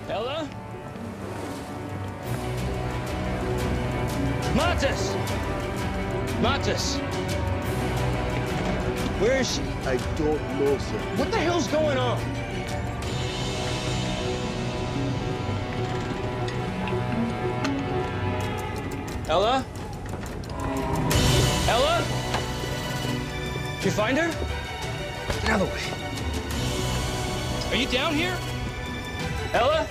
Ella? Matis! Matis! Where is she? I don't know, sir. What the hell's going on? Ella? Ella? Did you find her? Get out of the way. Are you down here? Ella?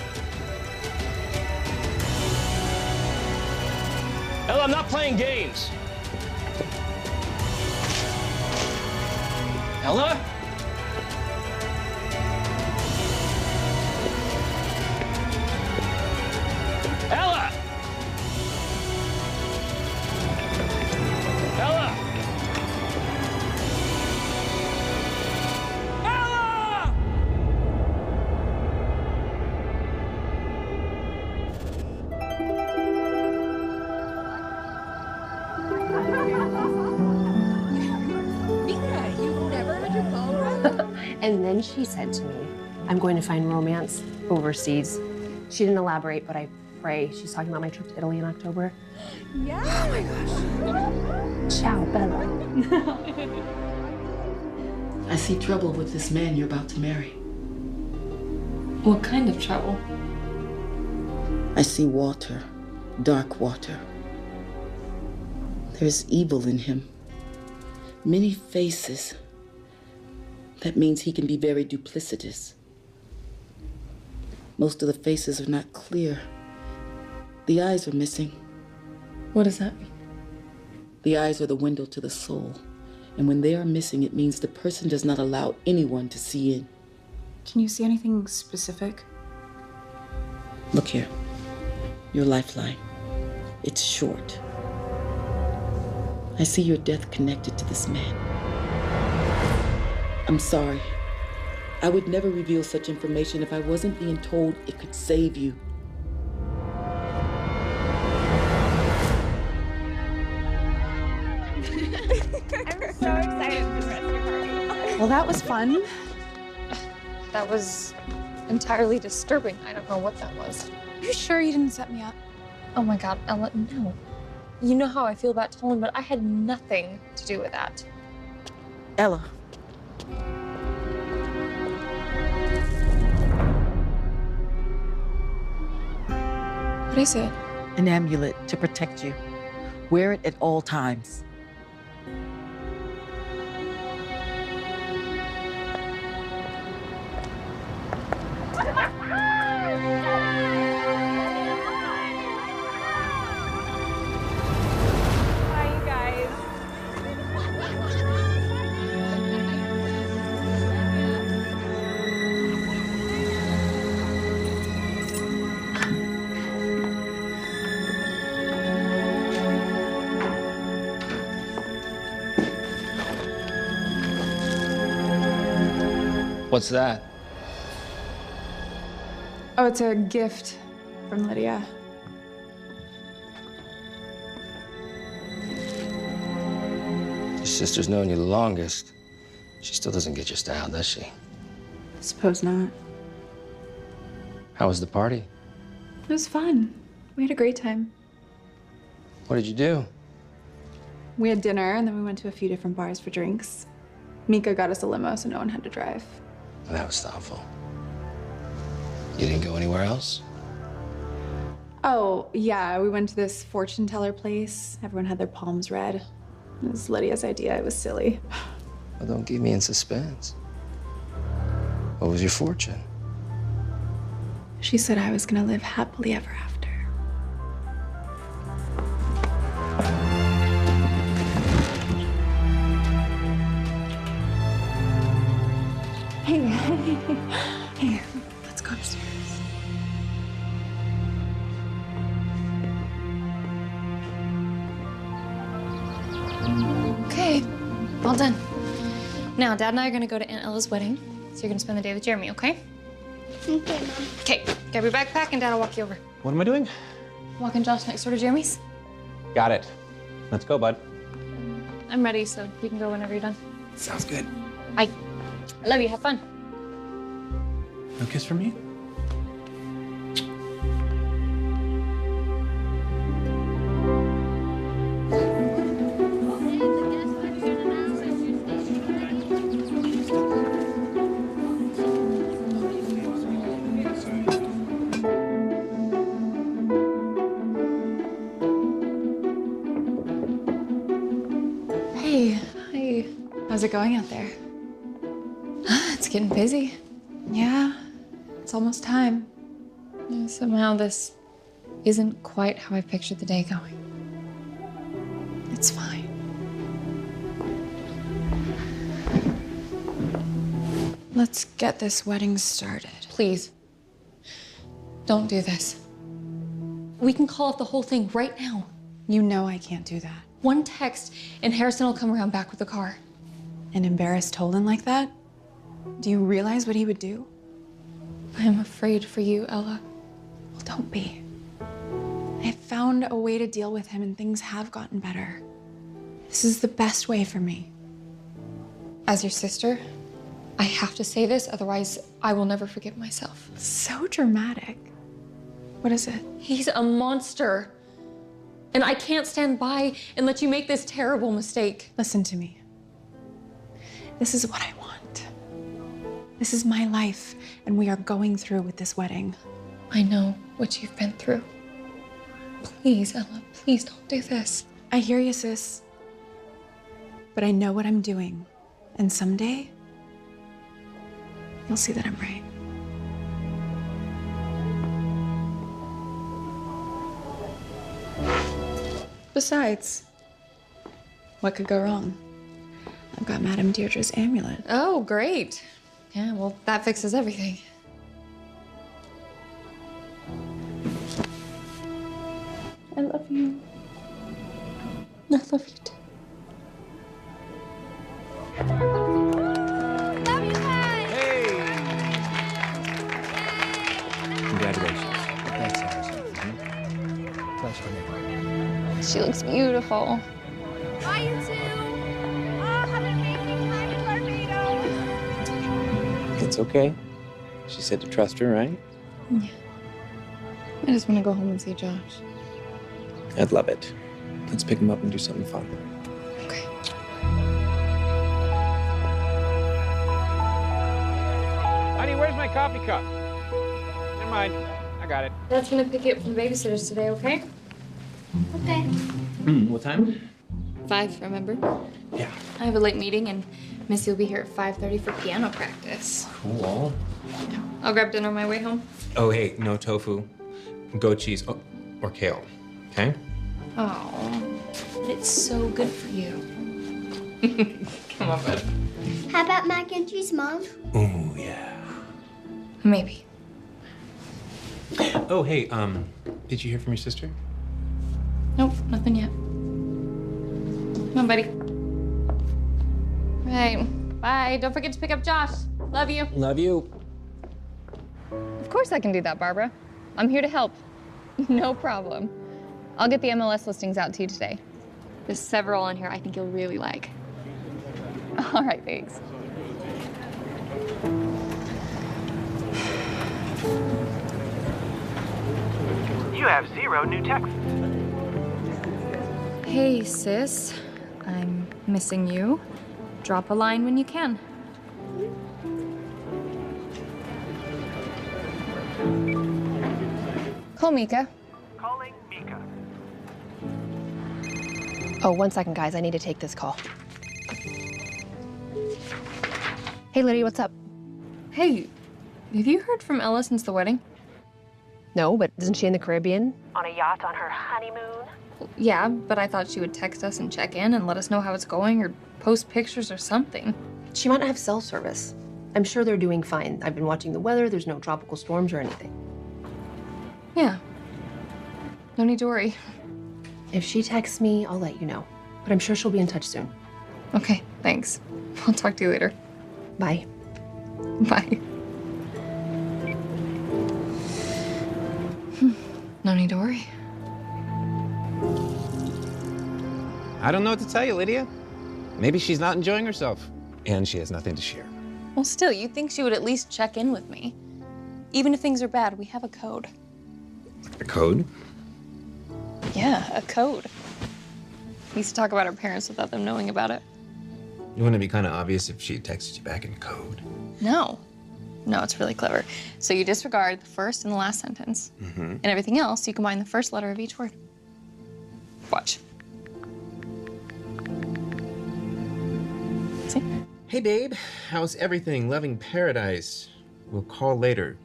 Ella, I'm not playing games. Ella? Ella! Ella! Ella! And then she said to me, I'm going to find romance overseas. She didn't elaborate, but I pray she's talking about my trip to Italy in October. Yeah. Oh my gosh. Ciao, Bella. I see trouble with this man you're about to marry. What kind of trouble? I see water, dark water. There's evil in him. Many faces. That means he can be very duplicitous. Most of the faces are not clear. The eyes are missing. What does that mean? The eyes are the window to the soul. And when they are missing, it means the person does not allow anyone to see in. Can you see anything specific? Look here. Your lifeline. It's short. I see your death connected to this man. I'm sorry. I would never reveal such information if I wasn't being told it could save you. I'm so excited for the rest of your party. Well, that was fun. That was entirely disturbing. I don't know what that was. Are you sure you didn't set me up? Oh my God, Ella, no. You know how I feel about Tolan, but I had nothing to do with that. Ella. What is it? An amulet to protect you. Wear it at all times. Hi, you guys. What's that? Oh, it's a gift from Lydia. Your sister's known you the longest. She still doesn't get your style, does she? Suppose not. How was the party? It was fun. We had a great time. What did you do? We had dinner, and then we went to a few different bars for drinks. Mika got us a limo, so no one had to drive. Well, that was thoughtful. You didn't go anywhere else? Oh, yeah, we went to this fortune teller place. Everyone had their palms read. It was Lydia's idea. It was silly. Well, don't keep me in suspense. What was your fortune? She said I was gonna live happily ever after. Hey, let's go upstairs. Okay, all done. Now, Dad and I are gonna go to Aunt Ella's wedding, so you're gonna spend the day with Jeremy, okay? Okay, Mom. Okay, grab your backpack and Dad will walk you over. What am I doing? Walking Josh next door to Jeremy's. Got it. Let's go, bud. I'm ready, so we can go whenever you're done. Sounds good. Bye. I love you. Have fun. No kiss from me? How's it going out there? It's getting busy. Yeah, it's almost time. Yeah, somehow this isn't quite how I pictured the day going. It's fine. Let's get this wedding started. Please, don't do this. We can call off the whole thing right now. You know I can't do that. One text and Harrison will come around back with the car. And embarrass Tolan like that? Do you realize what he would do? I am afraid for you, Ella. Well, don't be. I found a way to deal with him and things have gotten better. This is the best way for me. As your sister, I have to say this, otherwise I will never forgive myself. So dramatic. What is it? He's a monster. And I can't stand by and let you make this terrible mistake. Listen to me. This is what I want. This is my life, and we are going through with this wedding. I know what you've been through. Please, Ella, please don't do this. I hear you, sis. But I know what I'm doing. And someday, you'll see that I'm right. Besides, what could go wrong? I've got Madame Deirdre's amulet. Oh, great. Yeah, well, that fixes everything. I love you. I love you too. Congratulations. Thanks, Harrison. Pleasure to She looks beautiful. Bye, you two. Oh, have an amazing time in Barbados. It's okay. She said to trust her, right? Yeah. I just want to go home and see Josh. I'd love it. Let's pick him up and do something fun. Okay. Honey, where's my coffee cup? Never mind. I got it. Dad's gonna pick you up from the babysitters today, okay? Okay. What time? 5, remember? Yeah. I have a late meeting and Missy will be here at 5:30 for piano practice. Cool. I'll grab dinner on my way home. Oh, hey, no tofu, goat cheese, or kale, okay? Oh, but it's so good for you. Come on, bud. How about mac and cheese, Mom? Oh, yeah. Maybe. Oh, hey, did you hear from your sister? Nope, nothing yet. Come on, buddy. Right. Bye. Don't forget to pick up Josh. Love you. Love you. Of course I can do that, Barbara. I'm here to help. No problem. I'll get the MLS listings out to you today. There's several on here I think you'll really like. All right, thanks. You have 0 new texts. Hey, sis. I'm missing you. Drop a line when you can. Call Mika. Calling Mika. Oh, 1 second, guys. I need to take this call. Hey, Lydia, what's up? Hey, have you heard from Ella since the wedding? No, but isn't she in the Caribbean? On a yacht on her honeymoon? Yeah, but I thought she would text us and check in and let us know how it's going or post pictures or something. She might not have cell service. I'm sure they're doing fine. I've been watching the weather. There's no tropical storms or anything. Yeah. No need to worry. If she texts me, I'll let you know. But I'm sure she'll be in touch soon. Okay, thanks. I'll talk to you later. Bye. Bye. No need to worry. I don't know what to tell you, Lydia. Maybe she's not enjoying herself, and she has nothing to share. Well, still, you'd think she would at least check in with me. Even if things are bad, we have a code. A code? Yeah, a code. We used to talk about our parents without them knowing about it. Wouldn't it be kind of obvious if she texted you back in code? No. No, it's really clever. So you disregard the first and the last sentence. And everything else, you combine the first letter of each word. Watch. See? Hey, babe. How's everything? Loving paradise. We'll call later.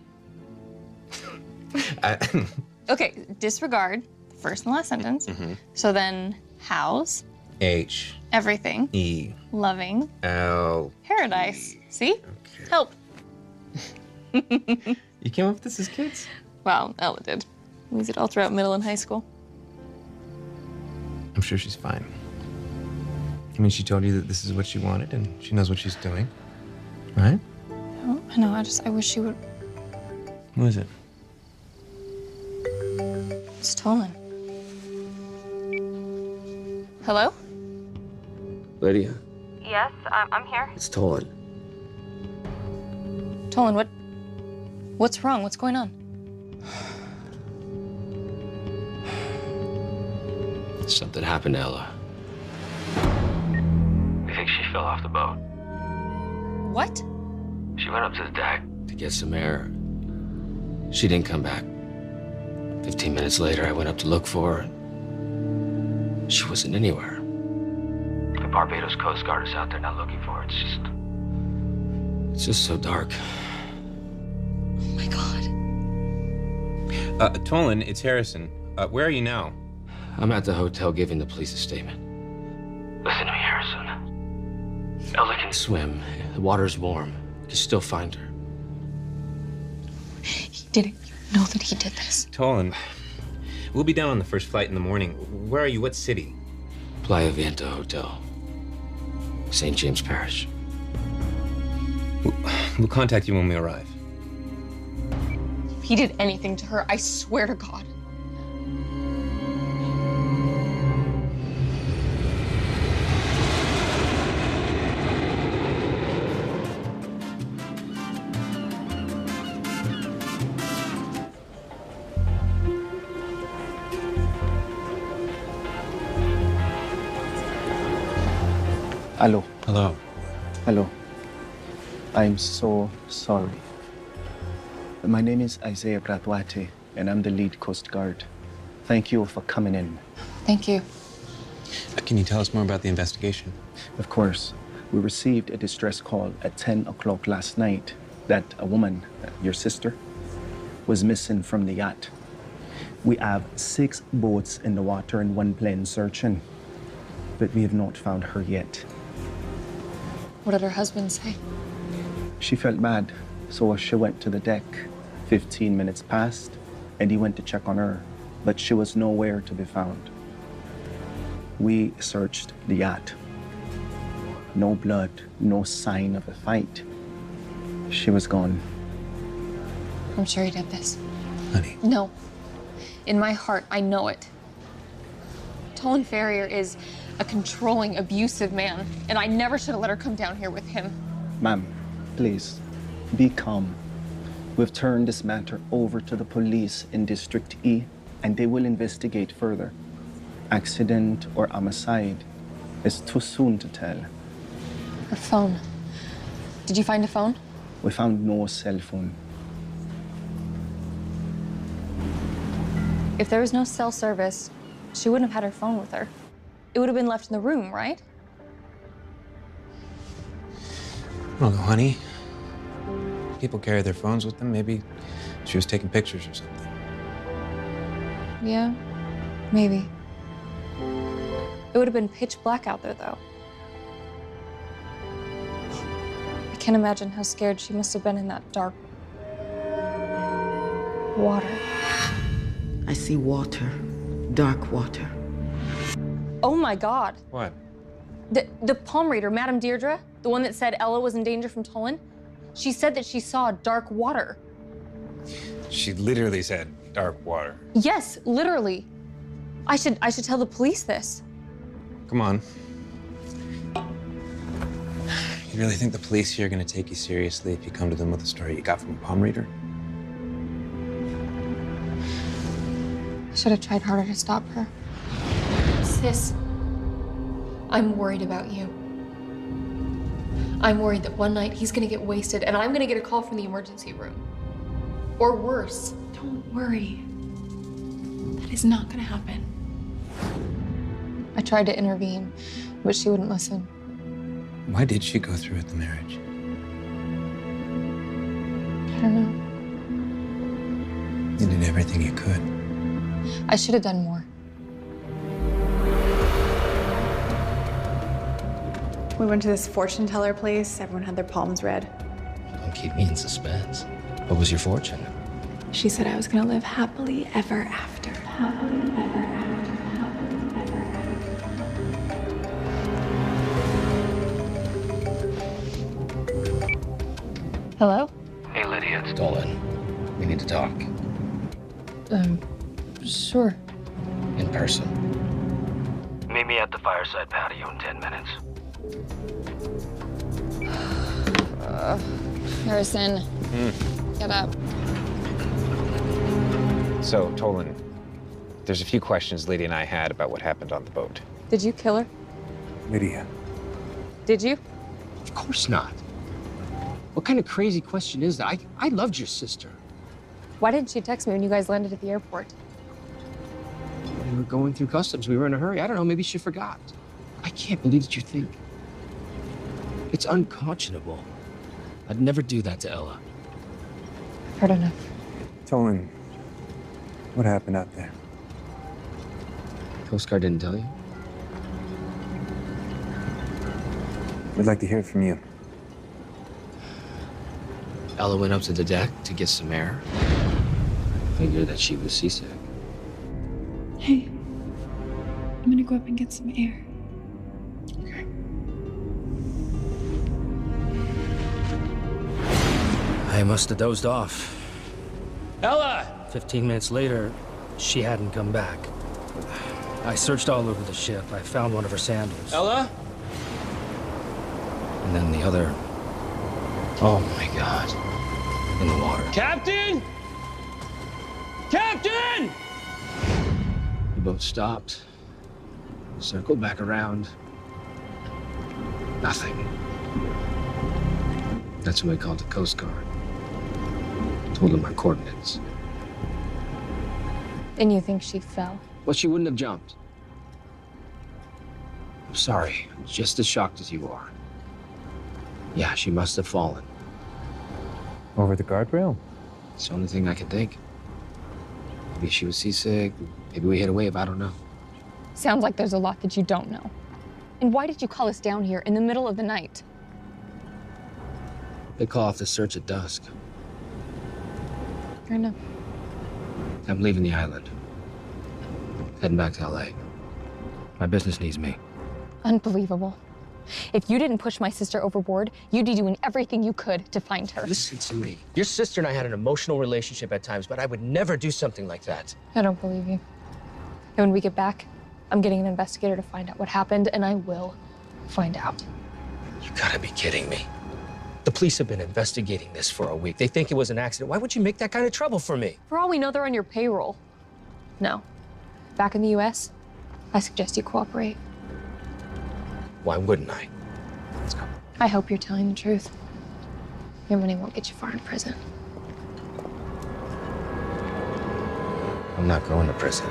Okay, disregard the first and last sentence. So then, how's H. everything E. loving L. paradise? See? Okay. Help. You came up with this as kids? Well, Ella did. We used it all throughout middle and high school. I'm sure she's fine. I mean, she told you that this is what she wanted, and she knows what she's doing, right? Oh, I know. I wish she would. Who is it? It's Tolan. Hello? Lydia, Yes, I'm here. it's Tolan. Tolan, what's wrong? What's going on? Something happened to Ella. We think she fell off the boat. What? She went up to the deck. To get some air. She didn't come back. 15 minutes later, I went up to look for her. She wasn't anywhere. The Barbados Coast Guard is out there now looking for her. It's just so dark. Oh my God. Tolan, it's Harrison. Where are you now? I'm at the hotel giving the police a statement. Listen to me, Harrison. Ella can Swim. The water's warm. You can still find her. He didn't know that he did this. Tolan, we'll be down on the first flight in the morning. Where are you? What city? Playa Venta Hotel. St. James Parish. We'll contact you when we arrive. If he did anything to her, I swear to God. Hello. Hello. Hello. I'm so sorry. My name is Isaiah Brathwaite, and I'm the lead Coast Guard. Thank you for coming in. Thank you. Can you tell us more about the investigation? Of course, we received a distress call at 10 o'clock last night that a woman, your sister, was missing from the yacht. We have 6 boats in the water and 1 plane searching, but we have not found her yet. What did her husband say? She felt bad, so she went to the deck. 15 minutes passed, and he went to check on her, but she was nowhere to be found. We searched the yacht. No blood, no sign of a fight. She was gone. I'm sure he did this. Honey. No. In my heart, I know it. Tolan Ferrier is a controlling, abusive man, and I never should have let her come down here with him. Ma'am, please, be calm. We've turned this matter over to the police in District E, and they will investigate further. Accident or homicide is too soon to tell. Her phone. Did you find a phone? We found no cell phone. If there was no cell service, she wouldn't have had her phone with her. It would have been left in the room, right? I don't know, honey. People carry their phones with them. Maybe she was taking pictures or something. Yeah, maybe. It would have been pitch black out there, though. I can't imagine how scared she must have been in that dark water. I see water, dark water. Oh my God. What? The palm reader, Madame Deirdre, the one that said Ella was in danger from Tolan, she said that she saw dark water. She literally said dark water. Yes, literally. I should tell the police this. Come on. You really think the police here are going to take you seriously if you come to them with a story you got from a palm reader? I should have tried harder to stop her. Sis, I'm worried about you. I'm worried that one night he's gonna get wasted and I'm gonna get a call from the emergency room. Or worse. Don't worry. That is not gonna happen. I tried to intervene, but she wouldn't listen. Why did she go through with the marriage? I don't know. You did everything you could. I should have done more. We went to this fortune teller place. Everyone had their palms read. Don't keep me in suspense. What was your fortune? She said I was gonna live happily ever after. Happily ever after. Happily ever after. Hello? Hey, Lydia. It's Dolan. We need to talk. Sure. In person. Meet me at the fireside patio in 10 minutes. Harrison, get up. So, Tolan, there's a few questions Lydia and I had about what happened on the boat. Did you kill her? Lydia. Did you? Of course not. What kind of crazy question is that? I loved your sister. Why didn't she text me when you guys landed at the airport? We were going through customs. We were in a hurry. I don't know, maybe she forgot. I can't believe that you think. It's unconscionable. I'd never do that to Ella. I've heard enough. Tolan, what happened out there? Coast Guard didn't tell you? We'd like to hear it from you. Ella went up to the deck to get some air. Figured that she was seasick. Hey, I'm gonna go up and get some air. Okay. I must have dozed off. Ella! 15 minutes later, she hadn't come back. I searched all over the ship. I found one of her sandals. Ella? And then the other... Oh my God. In the water. Captain! Captain! The boat stopped. Circled back around. Nothing. That's when I called the Coast Guard. Told them my coordinates. And you think she fell? Well, she wouldn't have jumped. I'm sorry. I'm just as shocked as you are. Yeah, she must have fallen. Over the guardrail? It's the only thing I can think. Maybe she was seasick. Maybe we hit a wave. I don't know. Sounds like there's a lot that you don't know. And why did you call us down here in the middle of the night? They call off the search at dusk. Fair enough. I'm leaving the island. Heading back to LA. My business needs me. Unbelievable. If you didn't push my sister overboard, you'd be doing everything you could to find her. Listen to me. Your sister and I had an emotional relationship at times, but I would never do something like that. I don't believe you. And when we get back, I'm getting an investigator to find out what happened, and I will find out. You gotta be kidding me. The police have been investigating this for a week. They think it was an accident. Why would you make that kind of trouble for me? For all we know, they're on your payroll. No. Back in the US, I suggest you cooperate. Why wouldn't I? Let's go. I hope you're telling the truth. Your money won't get you far in prison. I'm not going to prison.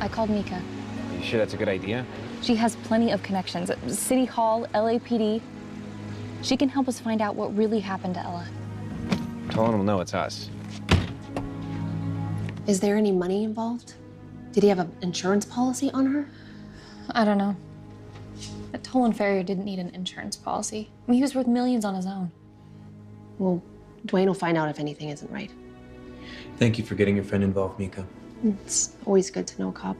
I called Mika. Are you sure that's a good idea? She has plenty of connections at City Hall, LAPD. She can help us find out what really happened to Ella. Tolan will know it's us. Is there any money involved? Did he have an insurance policy on her? I don't know. But Tolan Ferrier didn't need an insurance policy. I mean, he was worth millions on his own. Well, Dwayne will find out if anything isn't right. Thank you for getting your friend involved, Mika. It's always good to know a cop.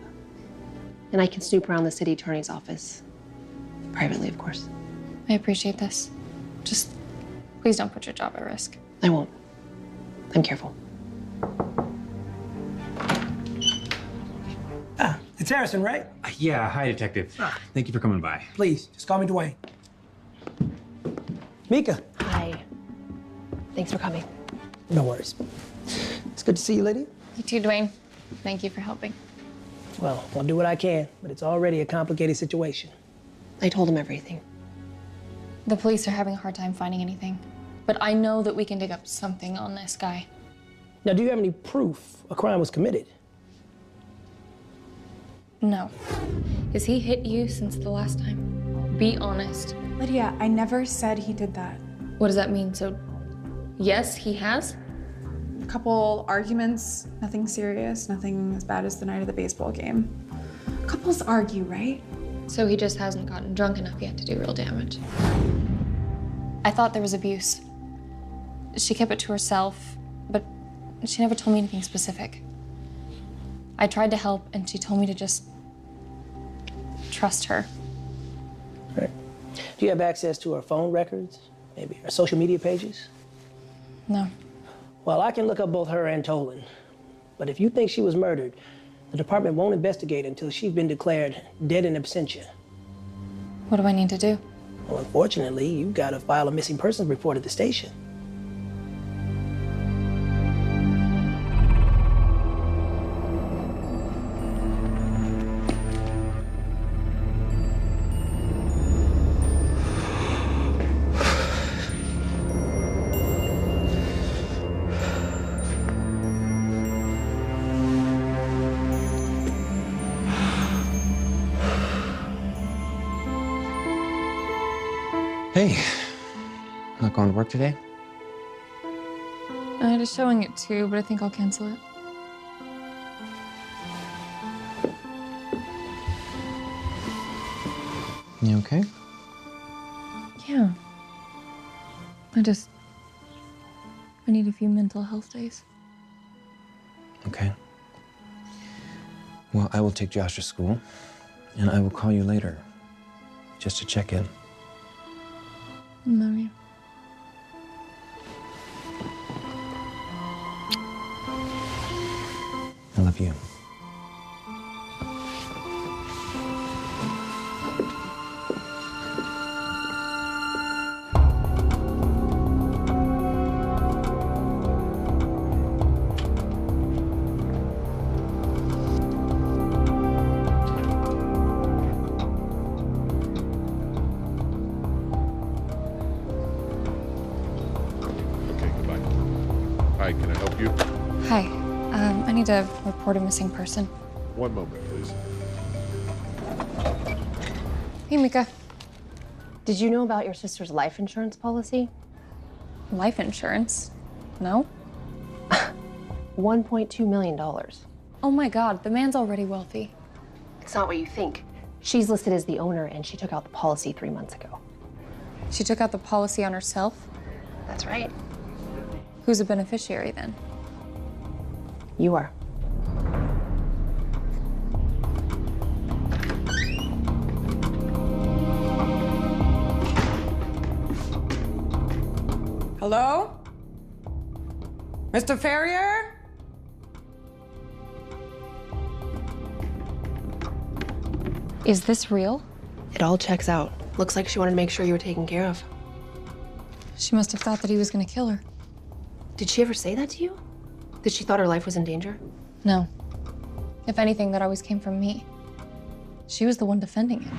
And I can snoop around the city attorney's office. Privately, of course. I appreciate this. Just please don't put your job at risk. I won't. I'm careful. It's Harrison, right? Yeah, hi, Detective. Thank you for coming by. Please, just call me Dwayne. Mika. Hi. Thanks for coming. No worries. It's good to see you, Lydia. You too, Dwayne. Thank you for helping. Well, I'll do what I can, but it's already a complicated situation. I told him everything. The police are having a hard time finding anything. But I know that we can dig up something on this guy. Now, do you have any proof a crime was committed? No. Has he hit you since the last time? Be honest. Lydia, I never said he did that. What does that mean? So, yes, he has? A couple arguments, nothing serious, nothing as bad as the night of the baseball game. Couples argue, right? So he just hasn't gotten drunk enough yet to do real damage. I thought there was abuse. She kept it to herself, but she never told me anything specific. I tried to help, and she told me to just trust her. Right. Do you have access to her phone records? Maybe her social media pages? No. Well, I can look up both her and Tolan. But if you think she was murdered, the department won't investigate until she's been declared dead in absentia. What do I need to do? Well, unfortunately, you've got to file a missing persons report at the station. Hey, not going to work today? I had a showing at 2, but I think I'll cancel it. You okay? Yeah. I need a few mental health days. Okay. Well, I will take Josh to school, and I will call you later, just to check in. Love you. I love you. Hi, can I help you? Hi. I need to report a missing person. One moment, please. Hey, Mika. Did you know about your sister's life insurance policy? Life insurance? No? $1.2 million. Oh my God, the man's already wealthy. It's not what you think. She's listed as the owner, and she took out the policy 3 months ago. She took out the policy on herself? That's right. Who's a beneficiary then? You are. Hello? Mr. Ferrier? Is this real? It all checks out. Looks like she wanted to make sure you were taken care of. She must have thought that he was gonna kill her. Did she ever say that to you? That she thought her life was in danger? No. If anything, that always came from me. She was the one defending it.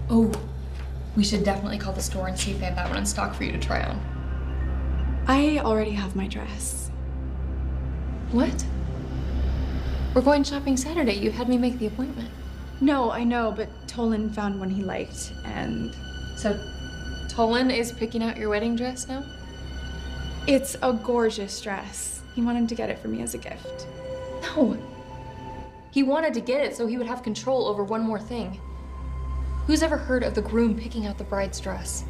Oh, we should definitely call the store and see if they have that one in stock for you to try on. I already have my dress. What? We're going shopping Saturday. You had me make the appointment. No, I know, but Tolan found one he liked, and... So, Tolan is picking out your wedding dress now? It's a gorgeous dress. He wanted to get it for me as a gift. No. He wanted to get it so he would have control over one more thing. Who's ever heard of the groom picking out the bride's dress?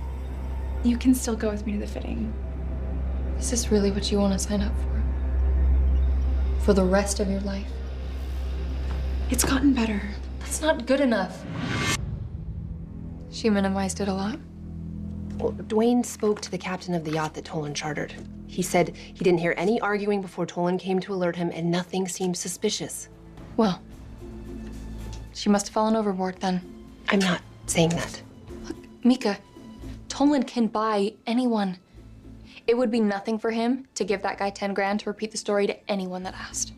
You can still go with me to the fitting. Is this really what you want to sign up for? For the rest of your life? It's gotten better. That's not good enough. She minimized it a lot. Well, Dwayne spoke to the captain of the yacht that Tolan chartered. He said he didn't hear any arguing before Tolan came to alert him, and nothing seemed suspicious. Well, she must have fallen overboard then. I'm not saying that. Look, Mika, Tolan can buy anyone. It would be nothing for him to give that guy 10 grand to repeat the story to anyone that asked.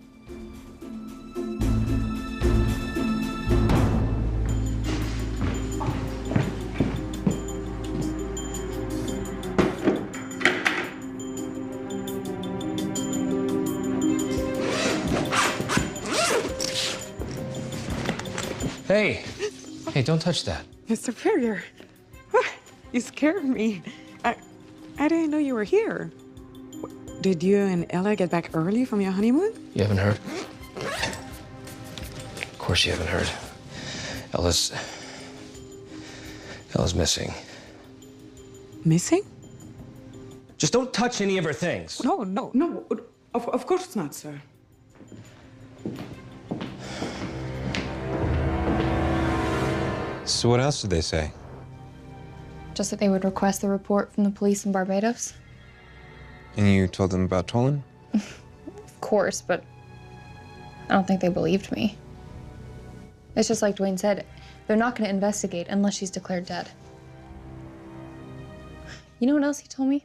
Hey. Hey, don't touch that. Mr. Ferrier, you scared me. I didn't know you were here. Did you and Ella get back early from your honeymoon? You haven't heard? Of course you haven't heard. Ella's missing. Missing? Just don't touch any of her things. No. Of course not, sir. So what else did they say? Just that they would request the report from the police in Barbados. And you told them about Tolan? Of course, but I don't think they believed me. It's just like Dwayne said, they're not going to investigate unless she's declared dead. You know what else he told me?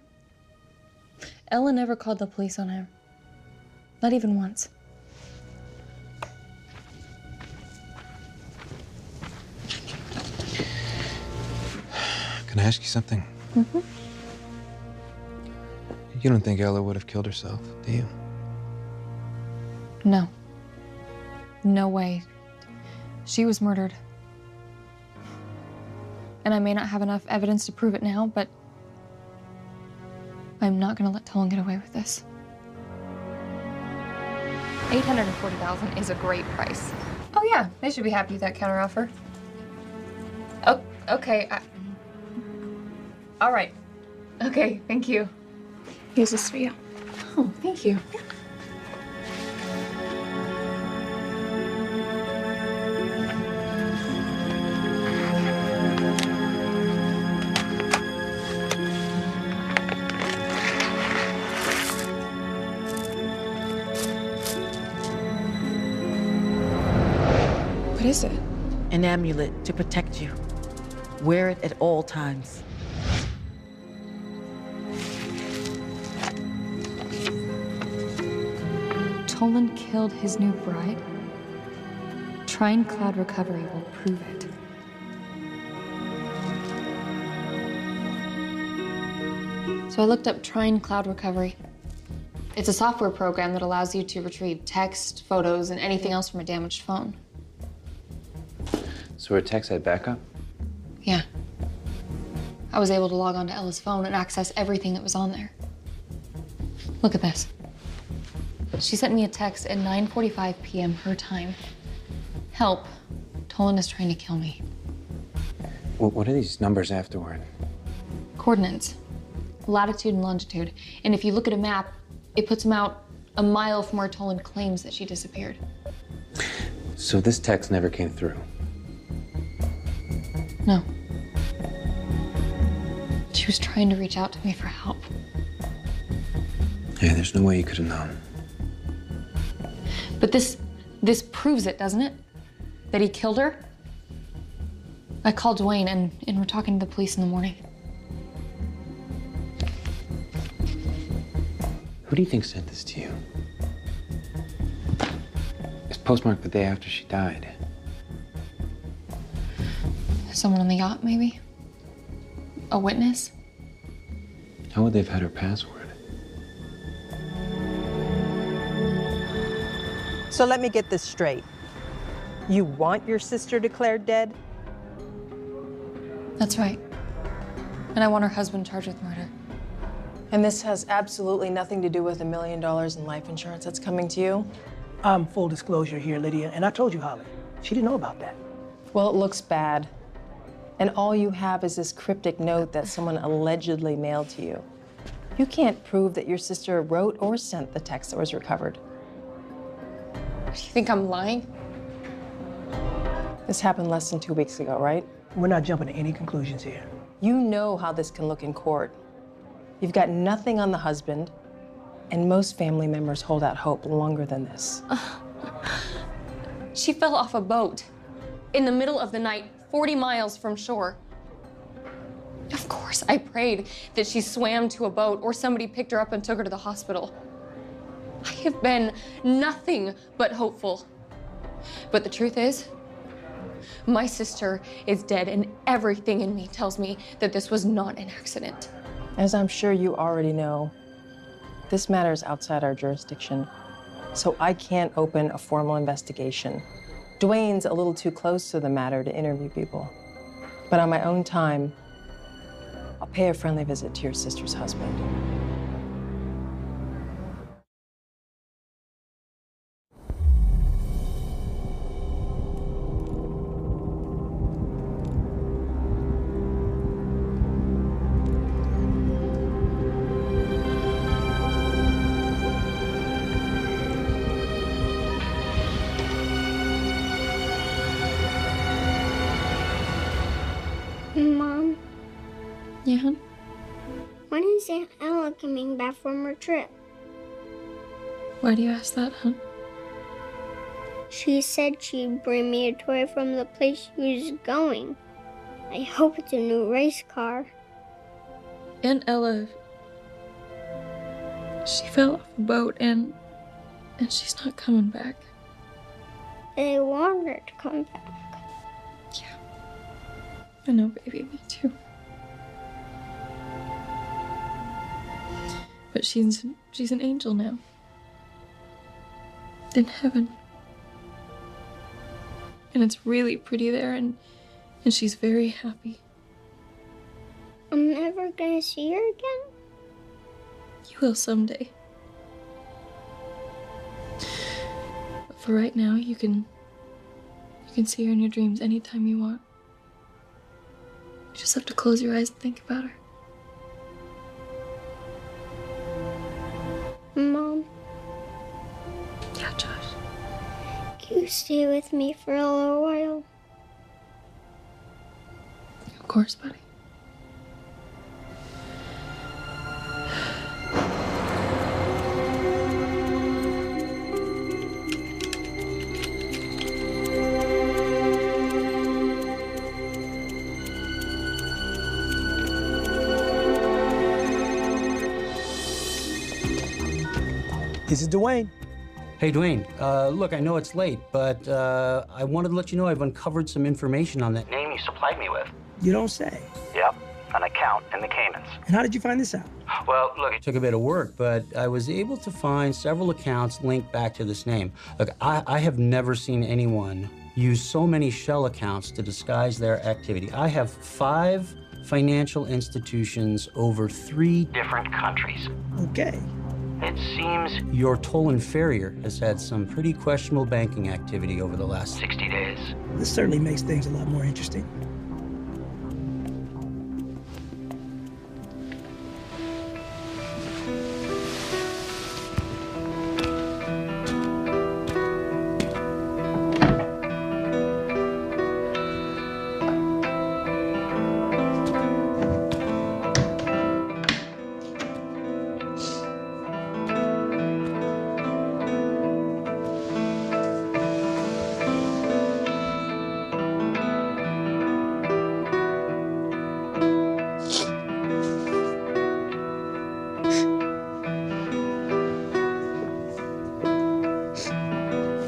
Ella never called the police on him. Not even once. Can I ask you something? Mm-hmm. You don't think Ella would have killed herself, do you? No. No way. She was murdered. And I may not have enough evidence to prove it now, but I'm not gonna let Tolan get away with this. $840,000 is a great price. Oh yeah, they should be happy with that counteroffer. Oh, okay. All right. Okay, thank you. Here's this for you. Oh, thank you. What is it? An amulet to protect you. Wear it at all times. Tolan killed his new bride? Trine Cloud Recovery will prove it. So I looked up Trine Cloud Recovery. It's a software program that allows you to retrieve text, photos, and anything else from a damaged phone. So her text had backup? Yeah. I was able to log onto Ella's phone and access everything that was on there. Look at this. She sent me a text at 9:45 p.m. her time. Help. Tolan is trying to kill me. What are these numbers afterward? Coordinates. Latitude and longitude. And if you look at a map, it puts them out a mile from where Tolan claims that she disappeared. So this text never came through? No. She was trying to reach out to me for help. Yeah, there's no way you could have known. But this proves it, doesn't it? That he killed her? I called Dwayne and we're talking to the police in the morning. Who do you think sent this to you? It's postmarked the day after she died. Someone on the yacht, maybe? A witness? How would they have had her password? So let me get this straight. You want your sister declared dead? That's right. And I want her husband charged with murder. And this has absolutely nothing to do with $1 million in life insurance that's coming to you? Full disclosure here, Lydia, and I told you, Holly. She didn't know about that. Well, it looks bad. And all you have is this cryptic note that someone allegedly mailed to you. You can't prove that your sister wrote or sent the text that was recovered. Do you think I'm lying? This happened less than 2 weeks ago, right? We're not jumping to any conclusions here. You know how this can look in court. You've got nothing on the husband, and most family members hold out hope longer than this. She fell off a boat in the middle of the night, 40 miles from shore. Of course, I prayed that she swam to a boat or somebody picked her up and took her to the hospital. I have been nothing but hopeful. But the truth is, my sister is dead, and everything in me tells me that this was not an accident. As I'm sure you already know, this matter is outside our jurisdiction, so I can't open a formal investigation. Dwayne's a little too close to the matter to interview people. But on my own time, I'll pay a friendly visit to your sister's husband. Mom, Yeah, hon? when is Aunt Ella coming back from her trip? Why do you ask that, hon? She said she'd bring me a toy from the place she was going. I hope it's a new race car. Aunt Ella, she fell off a boat and she's not coming back. They want her to come back. I know, baby, me too. But she's an angel now. In heaven. And it's really pretty there, and she's very happy. I'm never gonna see her again? You will someday. But for right now, you can see her in your dreams anytime you want. You just have to close your eyes and think about her. Mom, Yeah, Josh. can you stay with me for a little while? Of course, buddy. This is Dwayne. Hey, Dwayne. Look, I know it's late, but I wanted to let you know I've uncovered some information on that Name you supplied me with. You don't say. Yep, an account in the Caymans. And how did you find this out? Well, look, It took a bit of work, but I was able to find several accounts linked back to this name. Look, I have never seen anyone use so many shell accounts to disguise their activity. I have 5 financial institutions over 3 different countries. Okay. It seems Your Tolan Farrier has had some pretty questionable banking activity over the last 60 days. This certainly makes things a lot more interesting.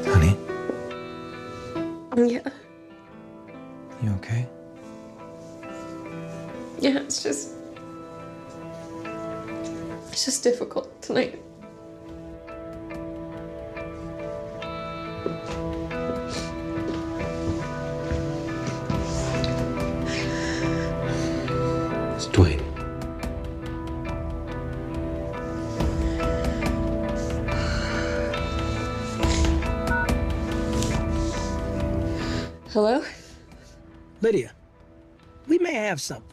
Honey, Yeah. you okay? Yeah, it's just difficult tonight. It's Dwayne. Hello? Lydia, we may have something.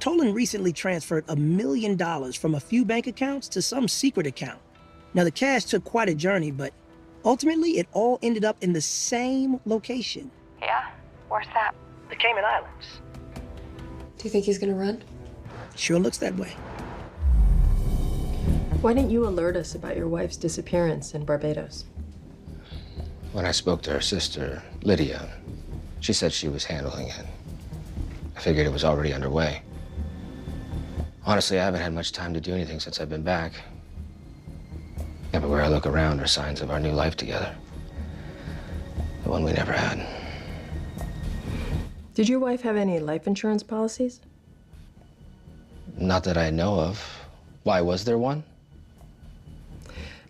Tolan recently transferred $1 million from a few bank accounts to some secret account. Now, the cash took quite a journey, but ultimately it all ended up in the same location. Yeah? Where's that? The Cayman Islands. Do you think he's gonna run? Sure looks that way. Why didn't you alert us about your wife's disappearance in Barbados? When I spoke to her sister, Lydia, she said she was handling it. I figured it was already underway. Honestly, I haven't had much time to do anything since I've been back. Everywhere I look around are signs of our new life together. The one we never had. Did your wife have any life insurance policies? Not that I know of. Why, was there one?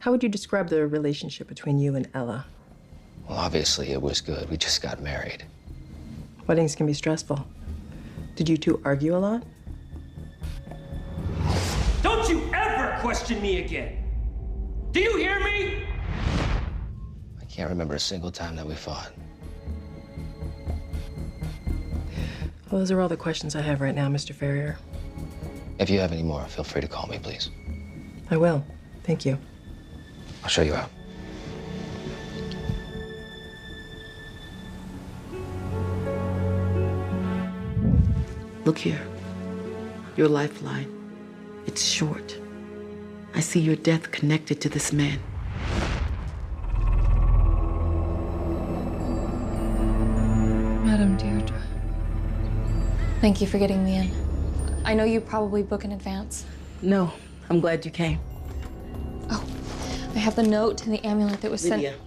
How would you describe the relationship between you and Ella? Well, obviously it was good. We just got married. Weddings can be stressful. Did you two argue a lot? Don't you ever question me again! Do you hear me? I can't remember a single time that we fought. Well, those are all the questions I have right now, Mr. Ferrier. If you have any more, feel free to call me, please. I will. Thank you. I'll show you out. Look here. Your lifeline. It's short. I see your death connected to this man. Madam Deirdre. Thank you for getting me in. I know you probably book in advance. No, I'm glad you came. Oh, I have the note and the amulet that was Lydia, sent.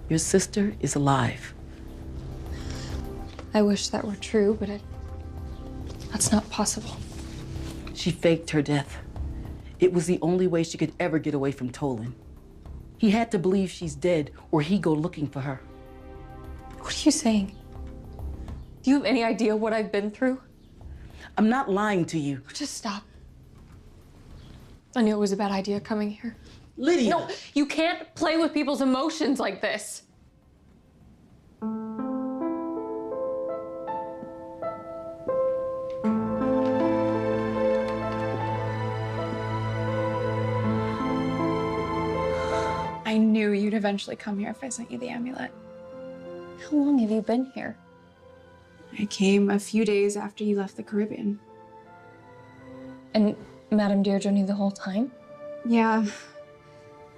your sister is alive. I wish that were true, but that's not possible. She faked her death. It was the only way she could ever get away from Tolan. He had to believe she's dead, or he'd go looking for her. What are you saying? Do you have any idea what I've been through? I'm not lying to you. Just stop. I knew it was a bad idea coming here. Lydia! No, you can't play with people's emotions like this. I knew you'd eventually come here if I sent you the amulet. How long have you been here? I came a few days after you left the Caribbean. And Madame Deirdre knew the whole time? Yeah.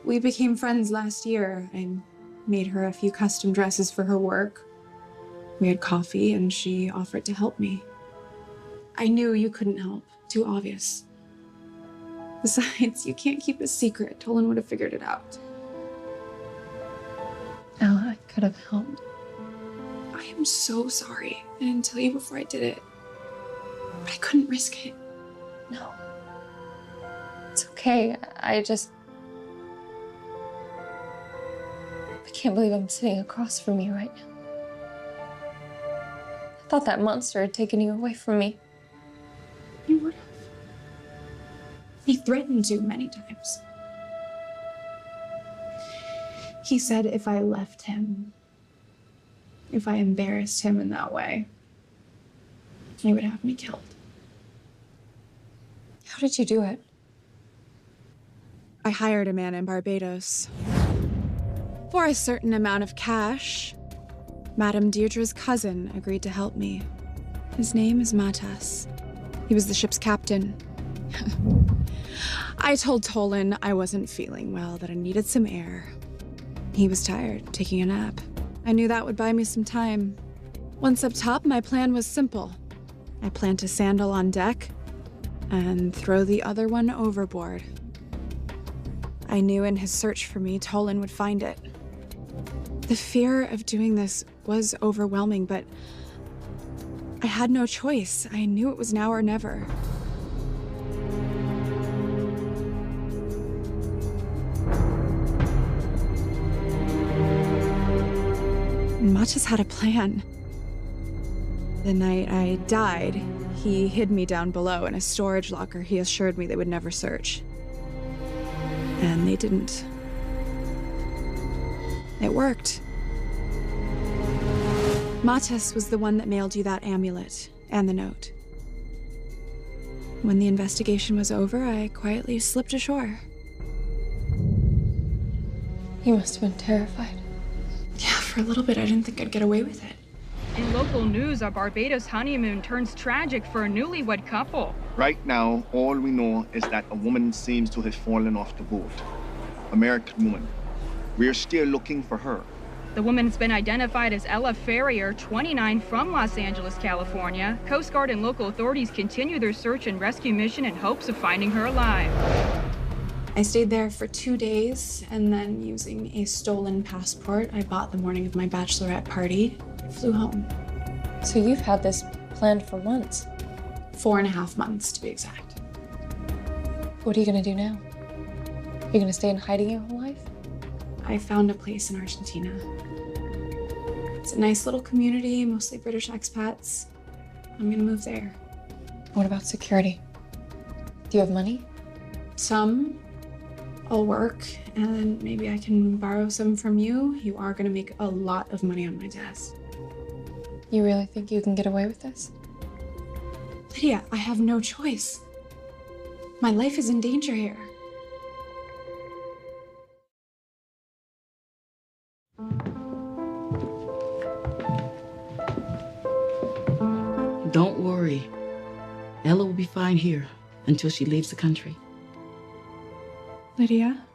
We became friends last year. I made her a few custom dresses for her work. We had coffee and she offered to help me. I knew you couldn't help. Too obvious. Besides, you can't keep a secret. Tolan would have figured it out. Ella, I could have helped. I am so sorry. I didn't tell you before I did it. But I couldn't risk it. No. It's okay. I can't believe I'm sitting across from you right now. I thought that monster had taken you away from me. You would have. He threatened to many times. He said if I left him, if I embarrassed him in that way, he would have me killed. How did you do it? I hired a man in Barbados. For a certain amount of cash, Madame Deirdre's cousin agreed to help me. His name is Matas. He was the ship's captain. I told Tolan I wasn't feeling well, that I needed some air. He was tired, taking a nap. I knew that would buy me some time. Once up top, my plan was simple. I planned a sandal on deck and throw the other one overboard. I knew in his search for me, Tolan would find it. The fear of doing this was overwhelming, but I had no choice. I knew it was now or never. Matas had a plan. The night I died, he hid me down below in a storage locker he assured me they would never search. And they didn't. It worked. Matas was the one that mailed you that amulet and the note. When the investigation was over, I quietly slipped ashore. You must have been terrified. Yeah, for a little bit, I didn't think I'd get away with it. In local news, a Barbados honeymoon turns tragic for a newlywed couple. Right now, all we know is that a woman seems to have fallen off the boat. American woman. We're still looking for her. The woman's been identified as Ella Ferrier, 29, from Los Angeles, California. Coast Guard and local authorities continue their search and rescue mission in hopes of finding her alive. I stayed there for 2 days, and then using a stolen passport I bought the morning of my bachelorette party, I flew home. So you've had this planned for months? 4.5 months, to be exact. What are you gonna do now? You're gonna stay in hiding your whole life? I found a place in Argentina. It's a nice little community, mostly British expats. I'm gonna move there. What about security? Do you have money? Some. I'll work, and maybe I can borrow some from you. You are gonna make a lot of money on my desk. You really think you can get away with this? Lydia, I have no choice. My life is in danger here. Don't worry. Ella will be fine here until she leaves the country. Lydia,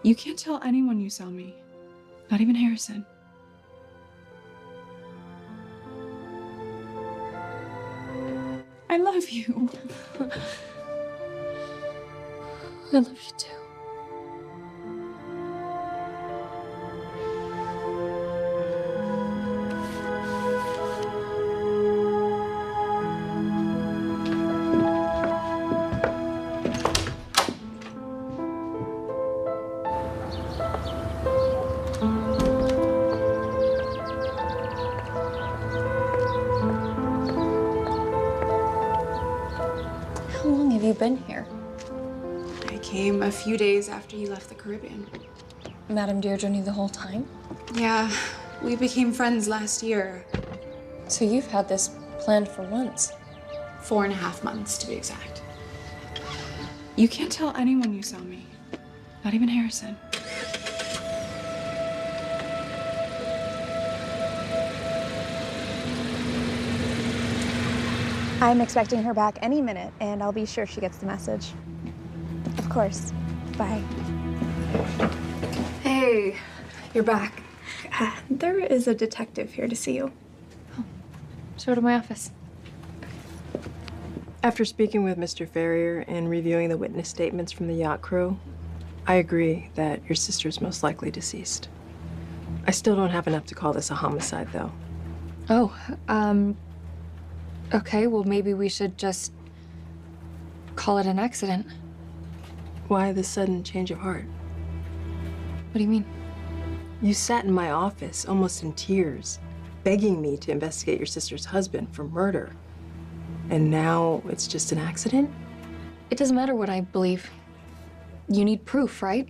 you can't tell anyone you saw me. Not even Harrison. I love you. I love you too. How long have you been here? I came a few days after you left the Caribbean. Madame Deirdre knew the whole time? Yeah, we became friends last year. So you've had this planned for months? 4.5 months, to be exact. You can't tell anyone you saw me. Not even Harrison. I'm expecting her back any minute, and I'll be sure she gets the message. Of course. Bye. Hey, you're back. There is a detective here to see you. Show to my office. After speaking with Mr. Ferrier and reviewing the witness statements from the yacht crew, I agree that your sister's most likely deceased. I still don't have enough to call this a homicide, though. Oh, okay, well, maybe we should just call it an accident. Why the sudden change of heart? What do you mean? You sat in my office, almost in tears, begging me to investigate your sister's husband for murder. And now it's just an accident? It doesn't matter what I believe. You need proof, right?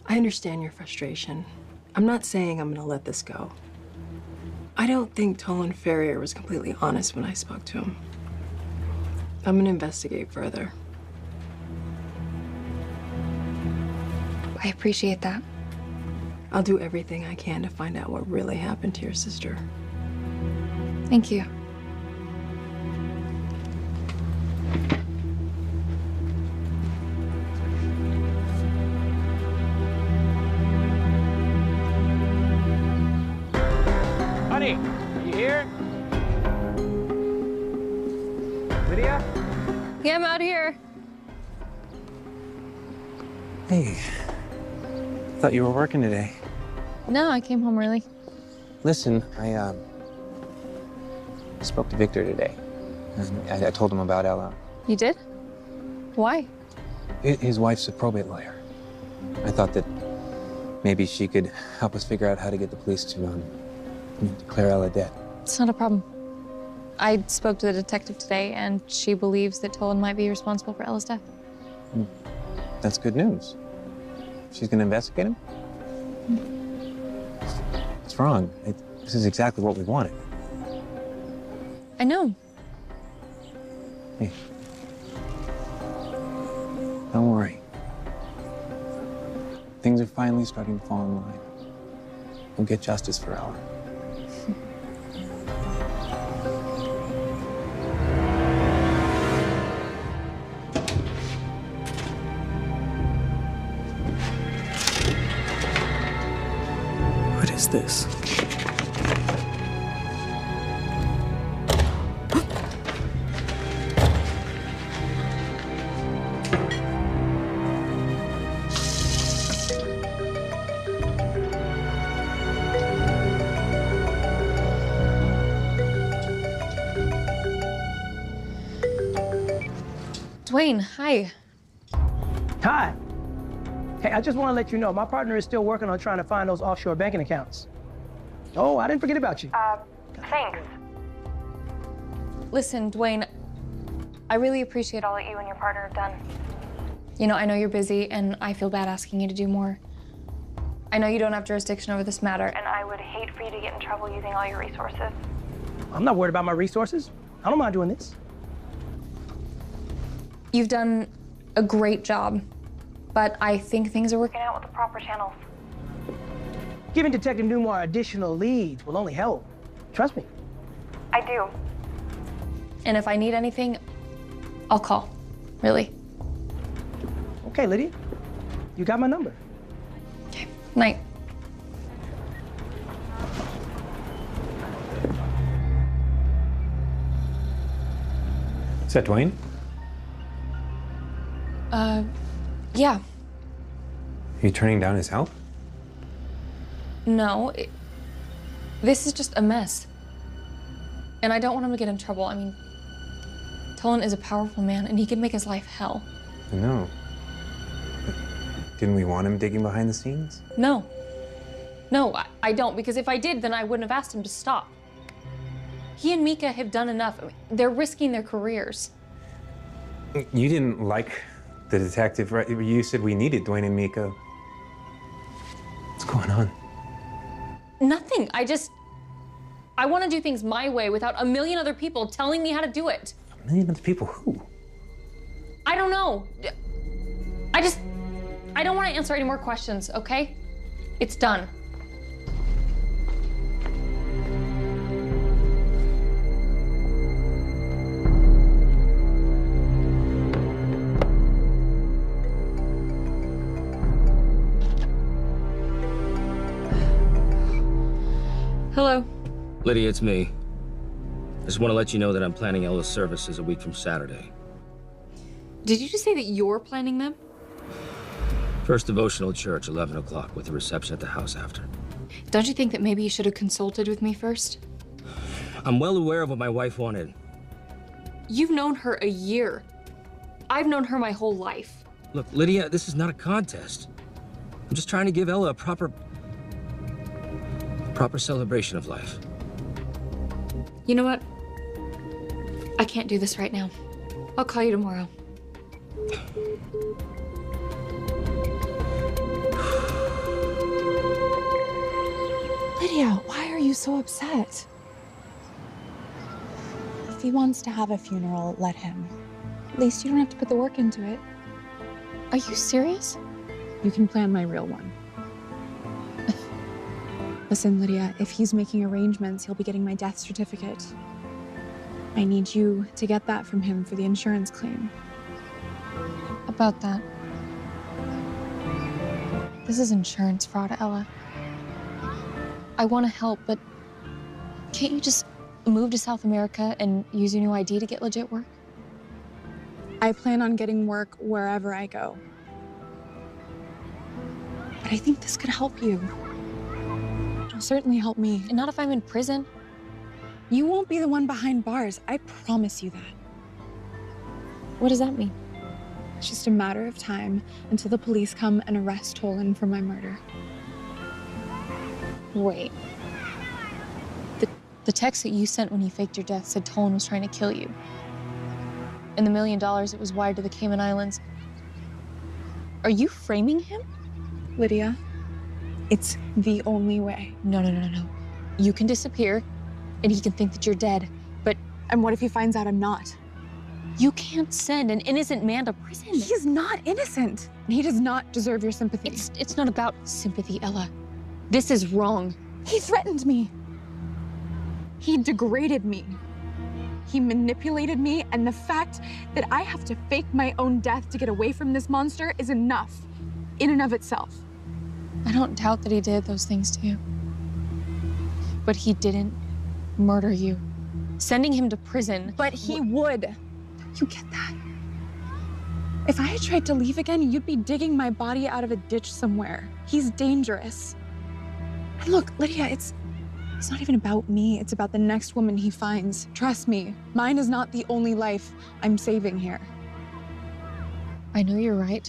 I understand your frustration. I'm not saying I'm gonna let this go. I don't think Tolan Ferrier was completely honest when I spoke to him. I'm gonna investigate further. I appreciate that. I'll do everything I can to find out what really happened to your sister. Thank you. Honey, are you here? Lydia? Yeah, I'm out here. Hey. Thought you were working today. No, I came home early. Listen, I spoke to Victor today. And I told him about Ella. You did? Why? His wife's a probate lawyer. I thought that maybe she could help us figure out how to get the police to declare Ella dead. It's not a problem. I spoke to the detective today, and she believes that Tolan might be responsible for Ella's death. That's good news. She's gonna investigate him? What's wrong? This is exactly what we wanted. I know. Hey. Don't worry. Things are finally starting to fall in line. We'll get justice for Ella. What is this? Dwayne, hi. Hi. Hey, I just want to let you know, my partner is still working on trying to find those offshore banking accounts. Oh, I didn't forget about you. Thanks. Listen, Dwayne, I really appreciate all that you and your partner have done. You know, I know you're busy, and I feel bad asking you to do more. I know you don't have jurisdiction over this matter, and I would hate for you to get in trouble using all your resources. I'm not worried about my resources. I don't mind doing this. You've done a great job, but I think things are working out with the proper channels. Giving Detective Newmar additional leads will only help. Trust me. I do. And if I need anything, I'll call. Really. Okay, Lydia. You got my number. Okay. Night. Is that Dwayne? Yeah. Are you turning down his help? No, this is just a mess. And I don't want him to get in trouble. I mean, Tolan is a powerful man, and he can make his life hell. I know. Didn't we want him digging behind the scenes? No. No, I don't, because if I did, then I wouldn't have asked him to stop. He and Mika have done enough. I mean, they're risking their careers. You didn't like the detective, right? You said we needed Dwayne and Mika. What's going on? Nothing. I want to do things my way without a million other people telling me how to do it. A million other people? Who? I don't know. I don't want to answer any more questions, okay? It's done. Hello. Lydia, it's me. I just want to let you know that I'm planning Ella's services a week from Saturday. Did you just say that you're planning them? First devotional at church, 11 o'clock, with a reception at the house after. Don't you think that maybe you should have consulted with me first? I'm well aware of what my wife wanted. You've known her a year. I've known her my whole life. Look, Lydia, this is not a contest. I'm just trying to give Ella a proper celebration of life. You know what? I can't do this right now. I'll call you tomorrow. Lydia, why are you so upset? If he wants to have a funeral, let him. At least you don't have to put the work into it. Are you serious? You can plan my real one. Listen, Lydia, if he's making arrangements, he'll be getting my death certificate. I need you to get that from him for the insurance claim. About that. This is insurance fraud, Ella. I want to help, but can't you just move to South America and use your new ID to get legit work? I plan on getting work wherever I go. But I think this could help you. It'll certainly help me. And not if I'm in prison. You won't be the one behind bars. I promise you that. What does that mean? It's just a matter of time until the police come and arrest Tolan for my murder. Wait. The text that you sent when you faked your death said Tolan was trying to kill you. And the $1 million that was wired to the Cayman Islands. Are you framing him? Lydia, it's the only way. No. You can disappear, and he can think that you're dead, but... And what if he finds out I'm not? You can't send an innocent man to prison. He's not innocent. He does not deserve your sympathy. It's not about sympathy, Ella. This is wrong. He threatened me. He degraded me. He manipulated me, and the fact that I have to fake my own death to get away from this monster is enough, in and of itself. I don't doubt that he did those things to you. But he didn't murder you. Sending him to prison... But he would. You get that? If I had tried to leave again, you'd be digging my body out of a ditch somewhere. He's dangerous. And look, Lydia, it's not even about me. It's about the next woman he finds. Trust me, mine is not the only life I'm saving here. I know you're right.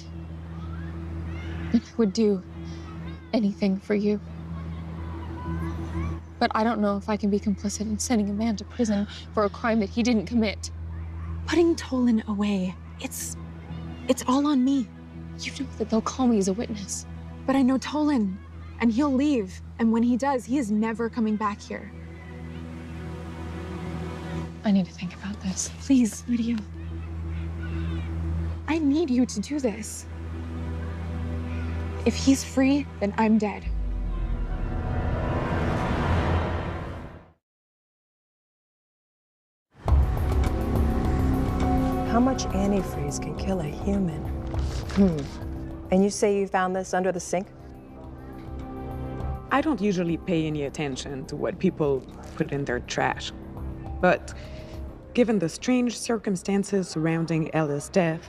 And I would do anything for you. But I don't know if I can be complicit in sending a man to prison for a crime that he didn't commit. Putting Tolan away, it's all on me. You know that they'll call me as a witness. But I know Tolan, and he'll leave. And when he does, he is never coming back here. I need to think about this. Please, Lydia. I need you to do this. If he's free, then I'm dead. How much antifreeze can kill a human? And you say you found this under the sink? I don't usually pay any attention to what people put in their trash. But given the strange circumstances surrounding Ella's death...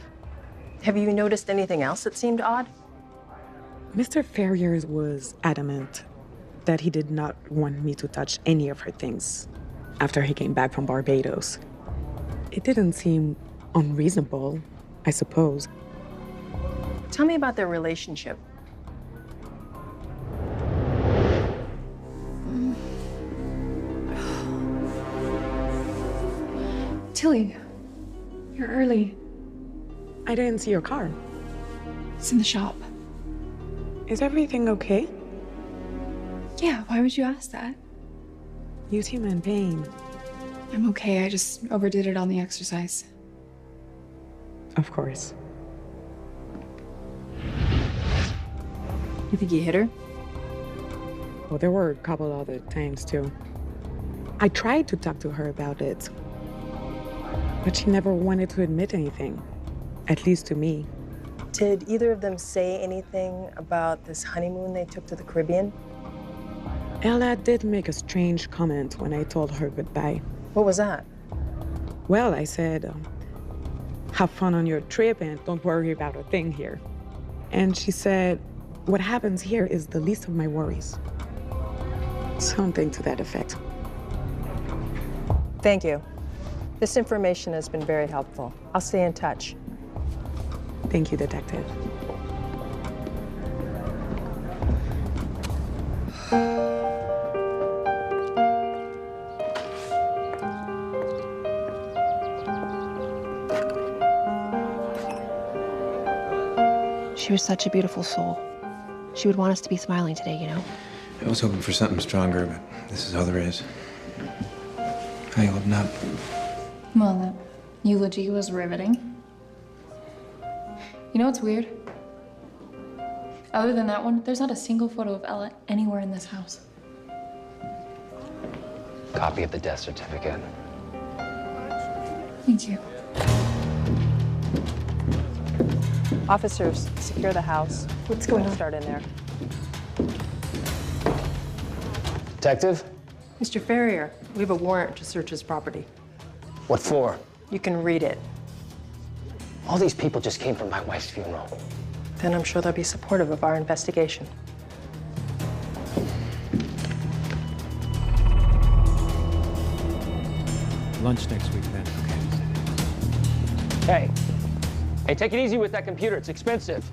Have you noticed anything else that seemed odd? Mr. Ferrier was adamant that he did not want me to touch any of her things after he came back from Barbados. It didn't seem unreasonable, I suppose. Tell me about their relationship. Tilly, you're early. I didn't see your car. It's in the shop. Is everything okay? Yeah, why would you ask that? You seem in pain. I'm okay, I just overdid it on the exercise. Of course. You think you hit her? Well, there were a couple other times, too. I tried to talk to her about it, but she never wanted to admit anything, at least to me. Did either of them say anything about this honeymoon they took to the Caribbean? Ella did make a strange comment when I told her goodbye. What was that? Well, I said, have fun on your trip and don't worry about a thing here. And she said, what happens here is the least of my worries. Something to that effect. Thank you. This information has been very helpful. I'll stay in touch. Thank you, Detective. She was such a beautiful soul. She would want us to be smiling today, you know? I was hoping for something stronger, but this is all there is. How you holding up? Well, that eulogy was riveting. You know what's weird? Other than that one, there's not a single photo of Ella anywhere in this house. Copy of the death certificate. Thank you. Officers, secure the house. What's going on? Start in there. Detective? Mr. Ferrier, we have a warrant to search his property. What for? You can read it. All these people just came from my wife's funeral. Then I'm sure they'll be supportive of our investigation. Lunch next week, then. Hey. Hey, take it easy with that computer. It's expensive.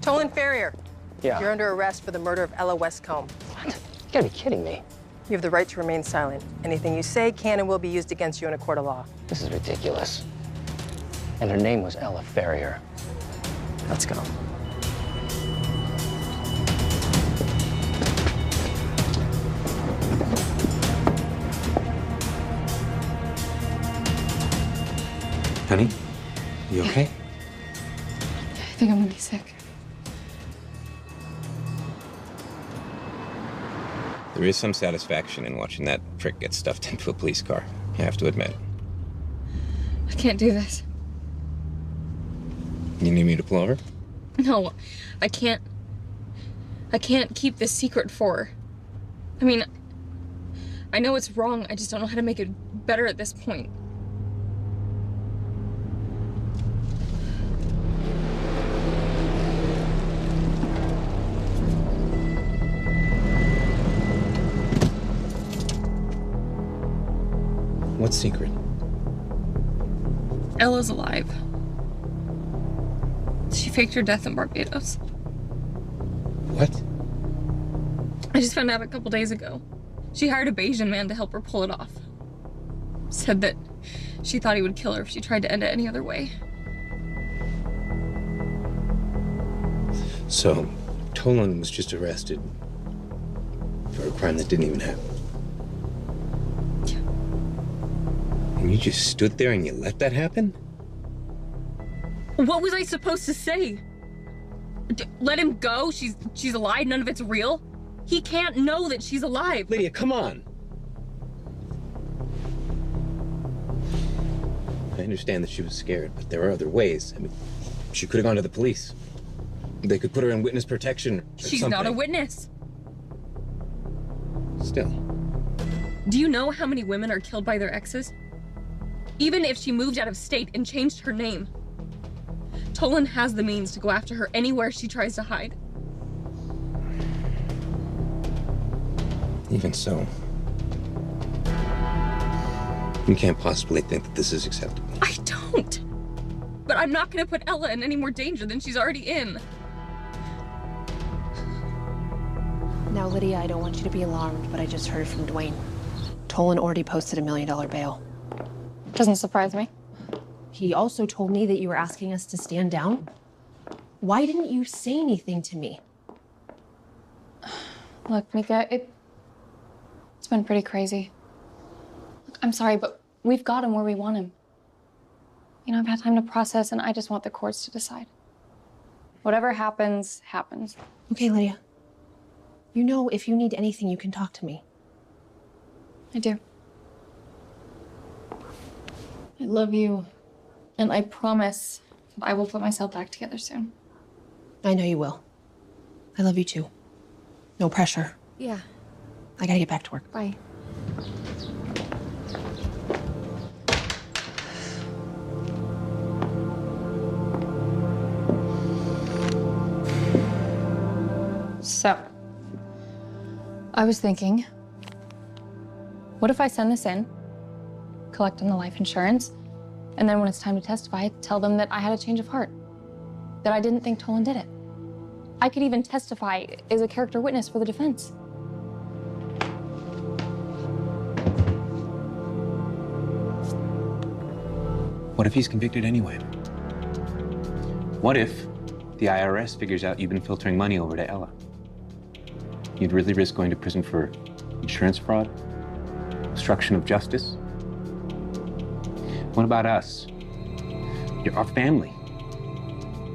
Tolan Ferrier. Yeah. You're under arrest for the murder of Ella Westcomb. What? You gotta be kidding me. You have the right to remain silent. Anything you say can and will be used against you in a court of law. This is ridiculous. And her name was Ella Ferrier. Let's go. Honey, you okay? I think I'm gonna be sick. There is some satisfaction in watching that prick get stuffed into a police car, you have to admit. I can't do this. You need me to pull over? No, I can't. I can't keep this secret for her. I mean, I know it's wrong, I just don't know how to make it better at this point. What secret? Ella's alive. She faked her death in Barbados. What? I just found out a couple days ago. She hired a Bayesian man to help her pull it off. Said that she thought he would kill her if she tried to end it any other way. So, Tolan was just arrested for a crime that didn't even happen. And you just stood there and you let that happen? What was I supposed to say? Let him go? She's alive, none of it's real? He can't know that she's alive. Lydia, come on. I understand that she was scared, but there are other ways. I mean, she could have gone to the police. They could put her in witness protection or She's something. not a witness. Still. Do you know how many women are killed by their exes? Even if she moved out of state and changed her name, Tolan has the means to go after her anywhere she tries to hide. Even so, you can't possibly think that this is acceptable. I don't. But I'm not gonna put Ella in any more danger than she's already in. Now, Lydia, I don't want you to be alarmed, but I just heard from Dwayne. Tolan already posted $1 million bail. Doesn't surprise me. He also told me that you were asking us to stand down. Why didn't you say anything to me? Look, Mika, it's been pretty crazy. Look, I'm sorry, but we've got him where we want him. You know, I've had time to process, and I just want the courts to decide. Whatever happens, happens. Okay, Lydia. You know, if you need anything, you can talk to me. I do. I love you, and I promise I will put myself back together soon. I know you will. I love you too. No pressure. Yeah. I gotta get back to work. Bye. So, I was thinking, what if I send this in, collect on the life insurance, and then when it's time to testify, tell them that I had a change of heart, that I didn't think Tolan did it. I could even testify as a character witness for the defense. What if he's convicted anyway? What if the IRS figures out you've been filtering money over to Ella? You'd really risk going to prison for insurance fraud? Obstruction of justice? What about us? You're our family.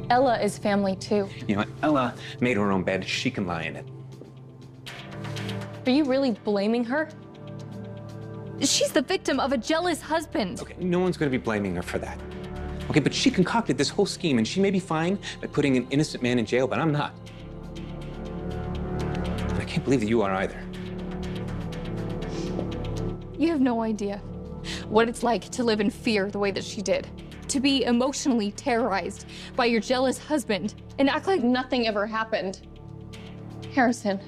Ella is family too. You know what? Ella made her own bed. She can lie in it. Are you really blaming her? She's the victim of a jealous husband. Okay, no one's going to be blaming her for that. Okay, but she concocted this whole scheme, and she may be fine by putting an innocent man in jail, but I'm not. And I can't believe that you are either. You have no idea what it's like to live in fear the way that she did. To be emotionally terrorized by your jealous husband and act like nothing ever happened. Harrison,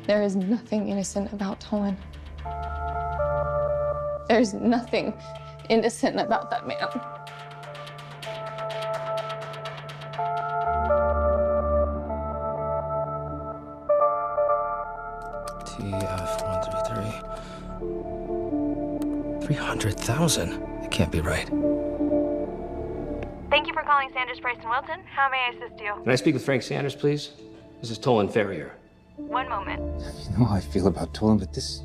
there is nothing innocent about Tolan. There's nothing innocent about that man. TF-133. 300,000? It can't be right. Thank you for calling Sanders, Price & Wilton. How may I assist you? Can I speak with Frank Sanders, please? This is Tolan Ferrier. One moment. You know how I feel about Tolan, but this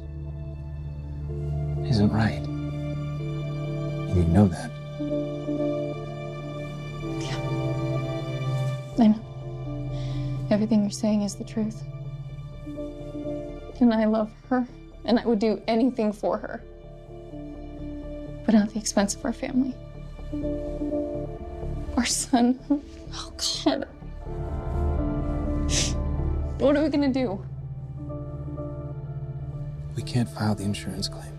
isn't right. And you know that. I know. Everything you're saying is the truth. And I love her, and I would do anything for her. But not at the expense of our family. Our son. Oh, God. What are we gonna do? We can't file the insurance claim.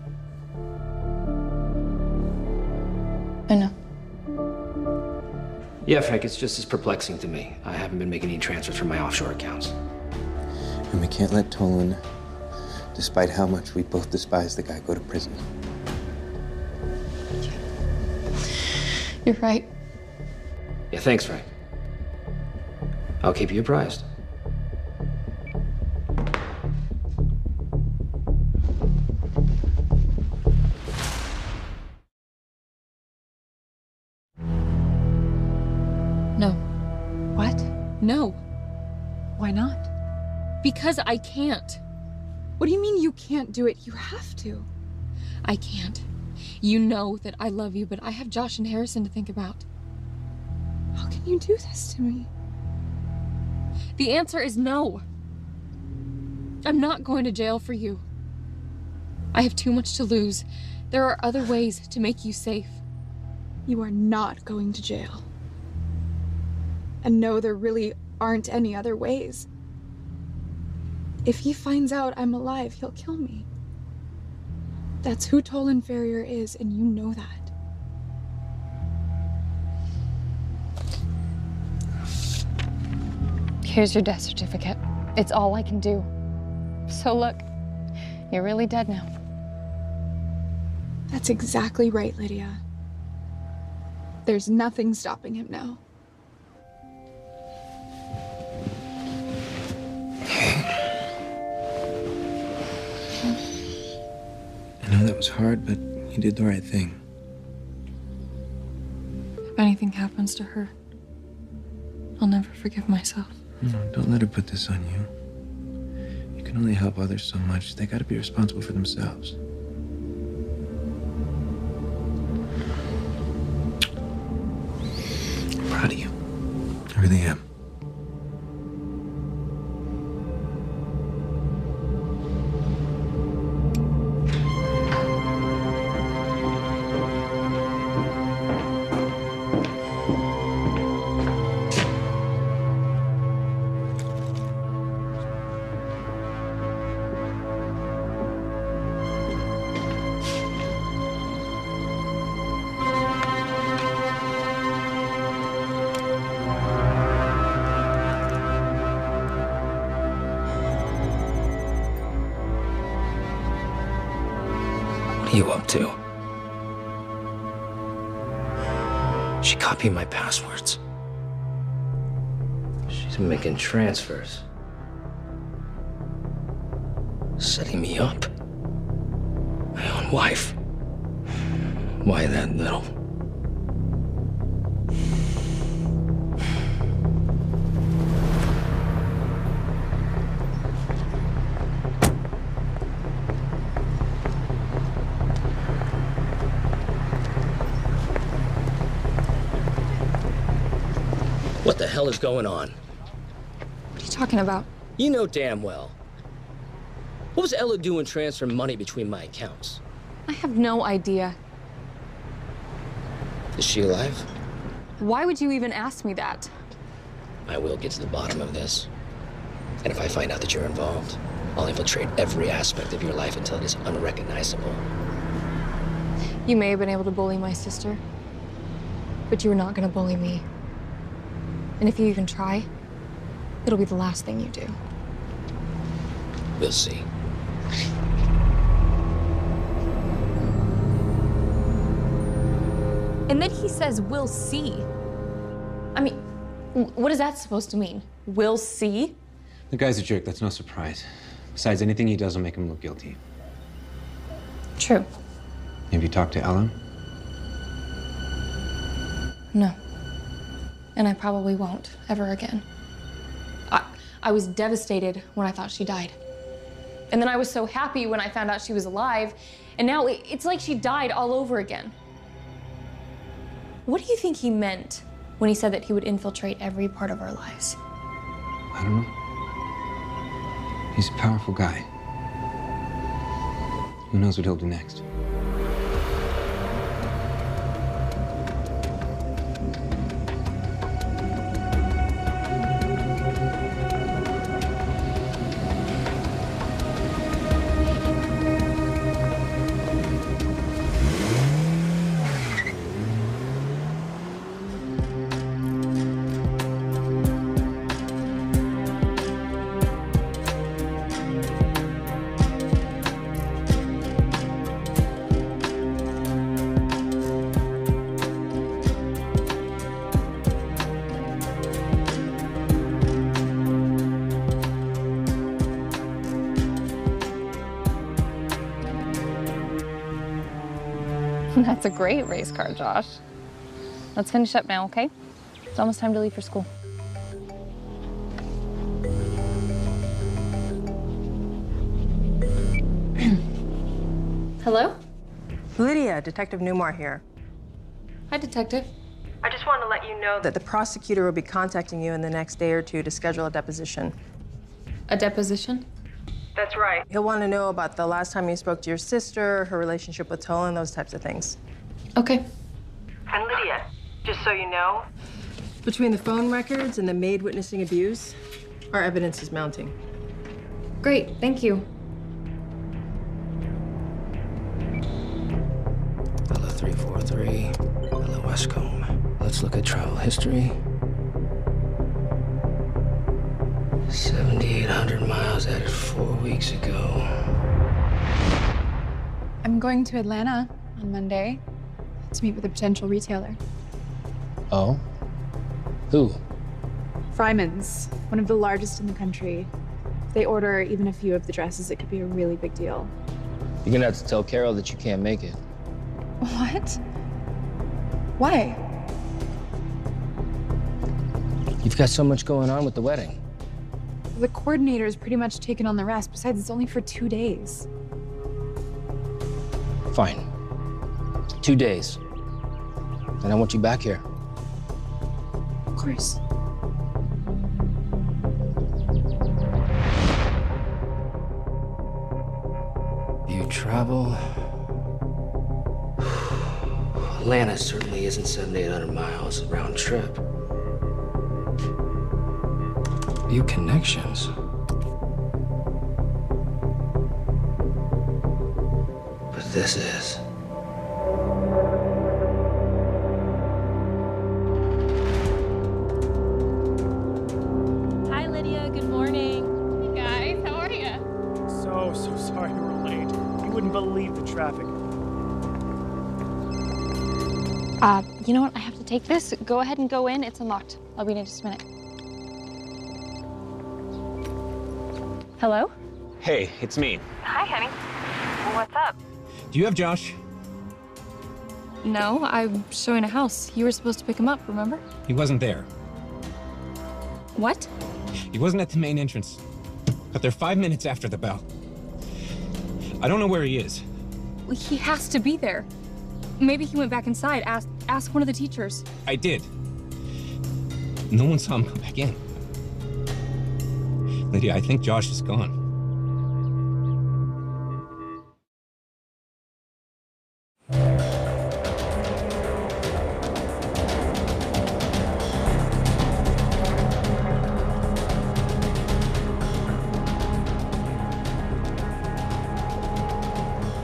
I know. Yeah, Frank, it's just as perplexing to me. I haven't been making any transfers from my offshore accounts. And we can't let Tolan, despite how much we both despise the guy, go to prison. You're right. Yeah, thanks, Frank. I'll keep you apprised. Why not? Because I can't. What do you mean you can't do it? You have to. I can't. You know that I love you, but I have Josh and Harrison to think about. How can you do this to me? The answer is no. I'm not going to jail for you. I have too much to lose. There are other ways to make you safe. You are not going to jail. And no, there really aren't any other ways. If he finds out I'm alive, he'll kill me. That's who Tolan Ferrier is, and you know that. Here's your death certificate. It's all I can do. So look, you're really dead now. That's exactly right, Lydia. There's nothing stopping him now. I know that was hard, but you did the right thing. If anything happens to her, I'll never forgive myself. No, don't let her put this on you. You can only help others so much. They gotta be responsible for themselves. I'm proud of you. I really am. What are you up to? She copied my passwords. She's making transfers. Setting me up. My own wife. Why that little? What the hell is going on? What are you talking about? You know damn well. What was Ella doing transferring money between my accounts? I have no idea. Is she alive? Why would you even ask me that? I will get to the bottom of this. And if I find out that you're involved, I'll infiltrate every aspect of your life until it is unrecognizable. You may have been able to bully my sister, but you were not going to bully me. And if you even try, it'll be the last thing you do. We'll see. And then he says, we'll see. I mean, what is that supposed to mean? We'll see? The guy's a jerk, that's no surprise. Besides, anything he does will make him look guilty. True. Have you talked to Ella? No. And I probably won't ever again. I was devastated when I thought she died. And then I was so happy when I found out she was alive. And now it's like she died all over again. What do you think he meant when he said that he would infiltrate every part of our lives? I don't know. He's a powerful guy. Who knows what he'll do next? That's a great race car, Josh. Let's finish up now, okay? It's almost time to leave for school. Hello? Lydia, Detective Newmar here. Hi, Detective. I just wanted to let you know that the prosecutor will be contacting you in the next day or two to schedule a deposition. A deposition? That's right. He'll want to know about the last time you spoke to your sister, her relationship with Tolan, those types of things. Okay. And Lydia, just so you know, between the phone records and the maid witnessing abuse, our evidence is mounting. Great, thank you. Ella 343, Ella Westcombe. Let's look at travel history. 7,800 miles added 4 weeks ago. I'm going to Atlanta on Monday to meet with a potential retailer. Oh? Who? Fryman's, one of the largest in the country. If they order even a few of the dresses, it could be a really big deal. You're gonna have to tell Carol that you can't make it. What? Why? You've got so much going on with the wedding. The coordinator's pretty much taken on the rest. Besides, it's only for 2 days. Fine. 2 days. And I want you back here. Of course. You travel. Atlanta certainly isn't 7,800 miles round trip. You connections. But this is. Hi, Lydia. Good morning. Hey, guys. How are you? So sorry we were late. You wouldn't believe the traffic. You know what? I have to take this. Go ahead and go in. It's unlocked. I'll be in just a minute. Hello? Hey, it's me. Hi, honey. What's up? Do you have Josh? No, I'm showing a house. You were supposed to pick him up, remember? He wasn't there. What? He wasn't at the main entrance. Got there 5 minutes after the bell. I don't know where he is. Well, he has to be there. Maybe he went back inside. Ask one of the teachers. I did. No one saw him come back in. Lydia, I think Josh is gone.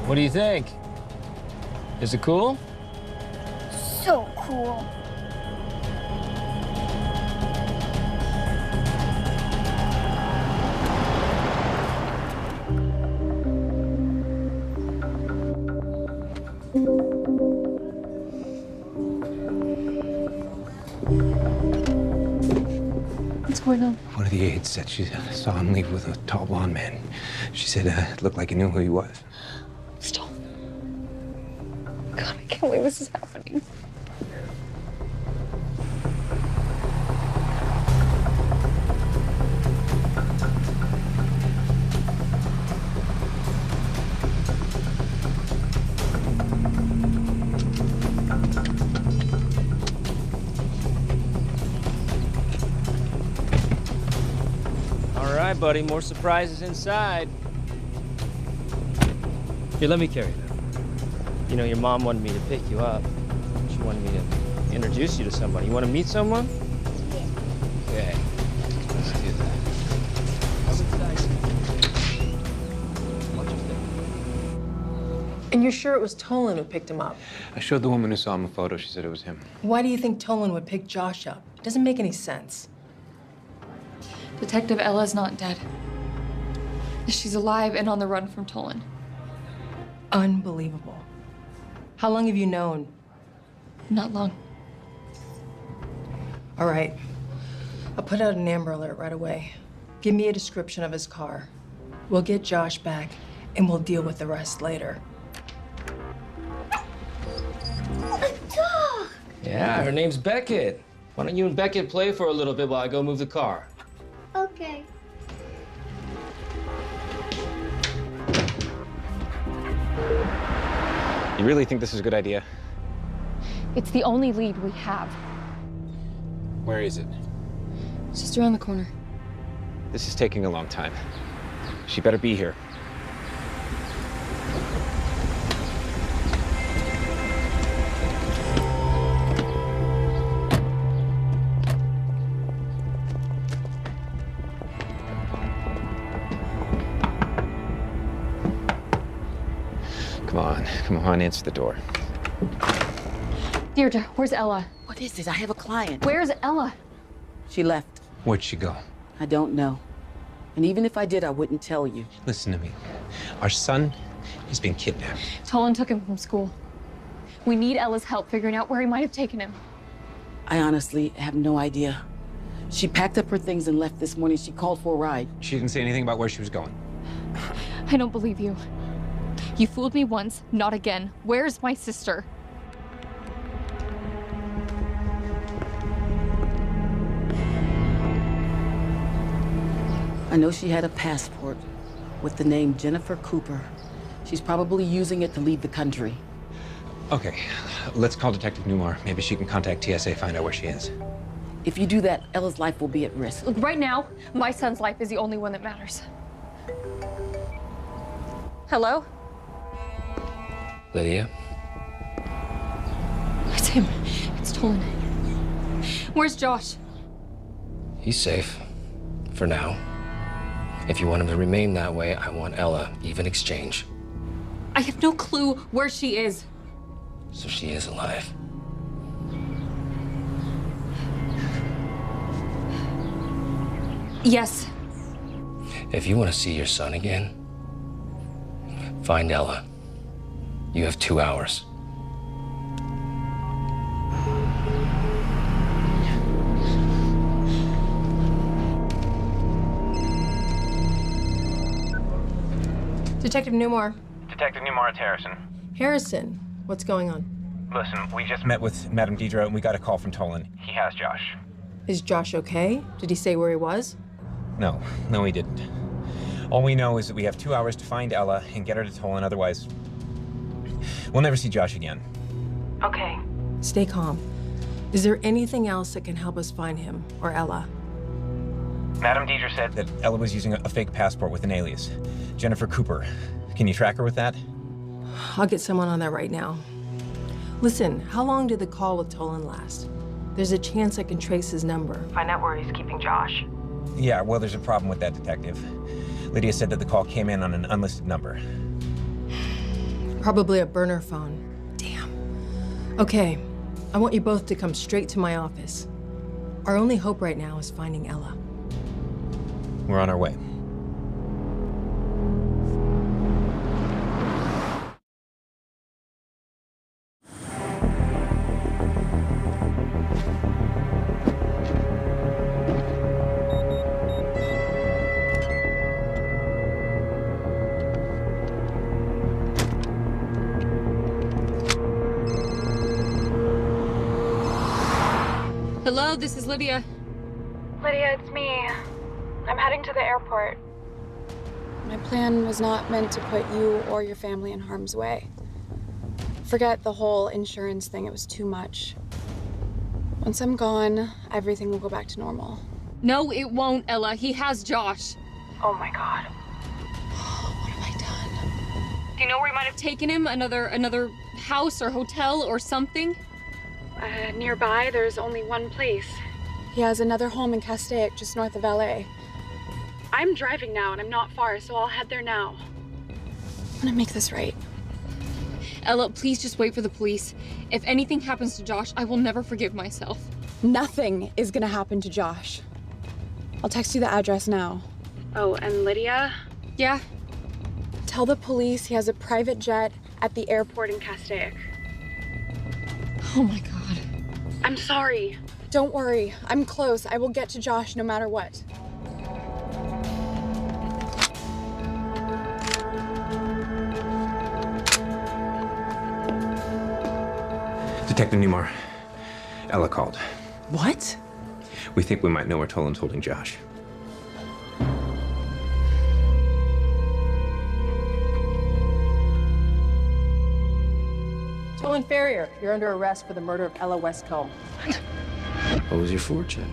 What do you think? Is it cool? So cool. What's going on? One of the aides said she saw him leave with a tall blonde man. She said it looked like he knew who he was. Stop. God, I can't believe this is happening. All right, buddy, more surprises inside. Here, let me carry them. You know, your mom wanted me to pick you up. She wanted me to introduce you to somebody. You want to meet someone? Yeah. Okay, let's do that. And you're sure it was Tolan who picked him up? I showed the woman who saw him a photo. She said it was him. Why do you think Tolan would pick Josh up? It doesn't make any sense. Detective Ella's not dead. She's alive and on the run from Tolan. Unbelievable. How long have you known? Not long. All right. I'll put out an Amber Alert right away. Give me a description of his car. We'll get Josh back, and we'll deal with the rest later. A dog! Yeah, her name's Beckett. Why don't you and Beckett play for a little bit while I go move the car? Okay. You really think this is a good idea? It's the only lead we have. Where is it? It's just around the corner. This is taking a long time. She better be here. Come on, answer the door. Deirdre, where's Ella? What is it? I have a client. Where's Ella? She left. Where'd she go? I don't know. And even if I did, I wouldn't tell you. Listen to me. Our son has been kidnapped. Tolan took him from school. We need Ella's help figuring out where he might have taken him. I honestly have no idea. She packed up her things and left this morning. She called for a ride. She didn't say anything about where she was going. I don't believe you. You fooled me once, not again. Where's my sister? I know she had a passport with the name Jennifer Cooper. She's probably using it to leave the country. Okay, let's call Detective Newmar. Maybe she can contact TSA, find out where she is. If you do that, Ella's life will be at risk. Look, right now, my son's life is the only one that matters. Hello? Lydia? It's him. It's Tolan. Where's Josh? He's safe. For now. If you want him to remain that way, I want Ella, even exchange. I have no clue where she is. So she is alive. Yes. If you want to see your son again, find Ella. You have 2 hours. Detective Newmar. Detective Newmar, it's Harrison. Harrison, what's going on? Listen, we just met with Madame Deidre and we got a call from Tolan. He has Josh. Is Josh okay? Did he say where he was? No, he didn't. All we know is that we have 2 hours to find Ella and get her to Tolan, otherwise we'll never see Josh again. Okay. Stay calm. Is there anything else that can help us find him or Ella? Madame Deidre said that Ella was using a fake passport with an alias. Jennifer Cooper. Can you track her with that? I'll get someone on that right now. Listen, how long did the call with Tolan last? There's a chance I can trace his number. Find out where he's keeping Josh. Yeah, well, there's a problem with that, Detective. Lydia said that the call came in on an unlisted number. Probably a burner phone. Damn. Okay, I want you both to come straight to my office. Our only hope right now is finding Ella. We're on our way. Hello, this is Lydia. Lydia, it's me. I'm heading to the airport. My plan was not meant to put you or your family in harm's way. Forget the whole insurance thing, it was too much. Once I'm gone, everything will go back to normal. No, it won't, Ella. He has Josh. Oh my God. What have I done? Do you know where he might have taken him? Another house or hotel or something? Nearby, there's only one place. He has another home in Castaic, just north of LA. I'm driving now and I'm not far, so I'll head there now. I'm gonna make this right. Ella, please just wait for the police. If anything happens to Josh, I will never forgive myself. Nothing is gonna happen to Josh. I'll text you the address now. Oh, and Lydia? Yeah? Tell the police he has a private jet at the airport in Castaic. Oh my God. I'm sorry. Don't worry. I'm close. I will get to Josh no matter what. Detective Newmar, Ella called. What? We think we might know where Tolan's holding Josh. Tolan Ferrier, you're under arrest for the murder of Ella Westcomb. What was your fortune?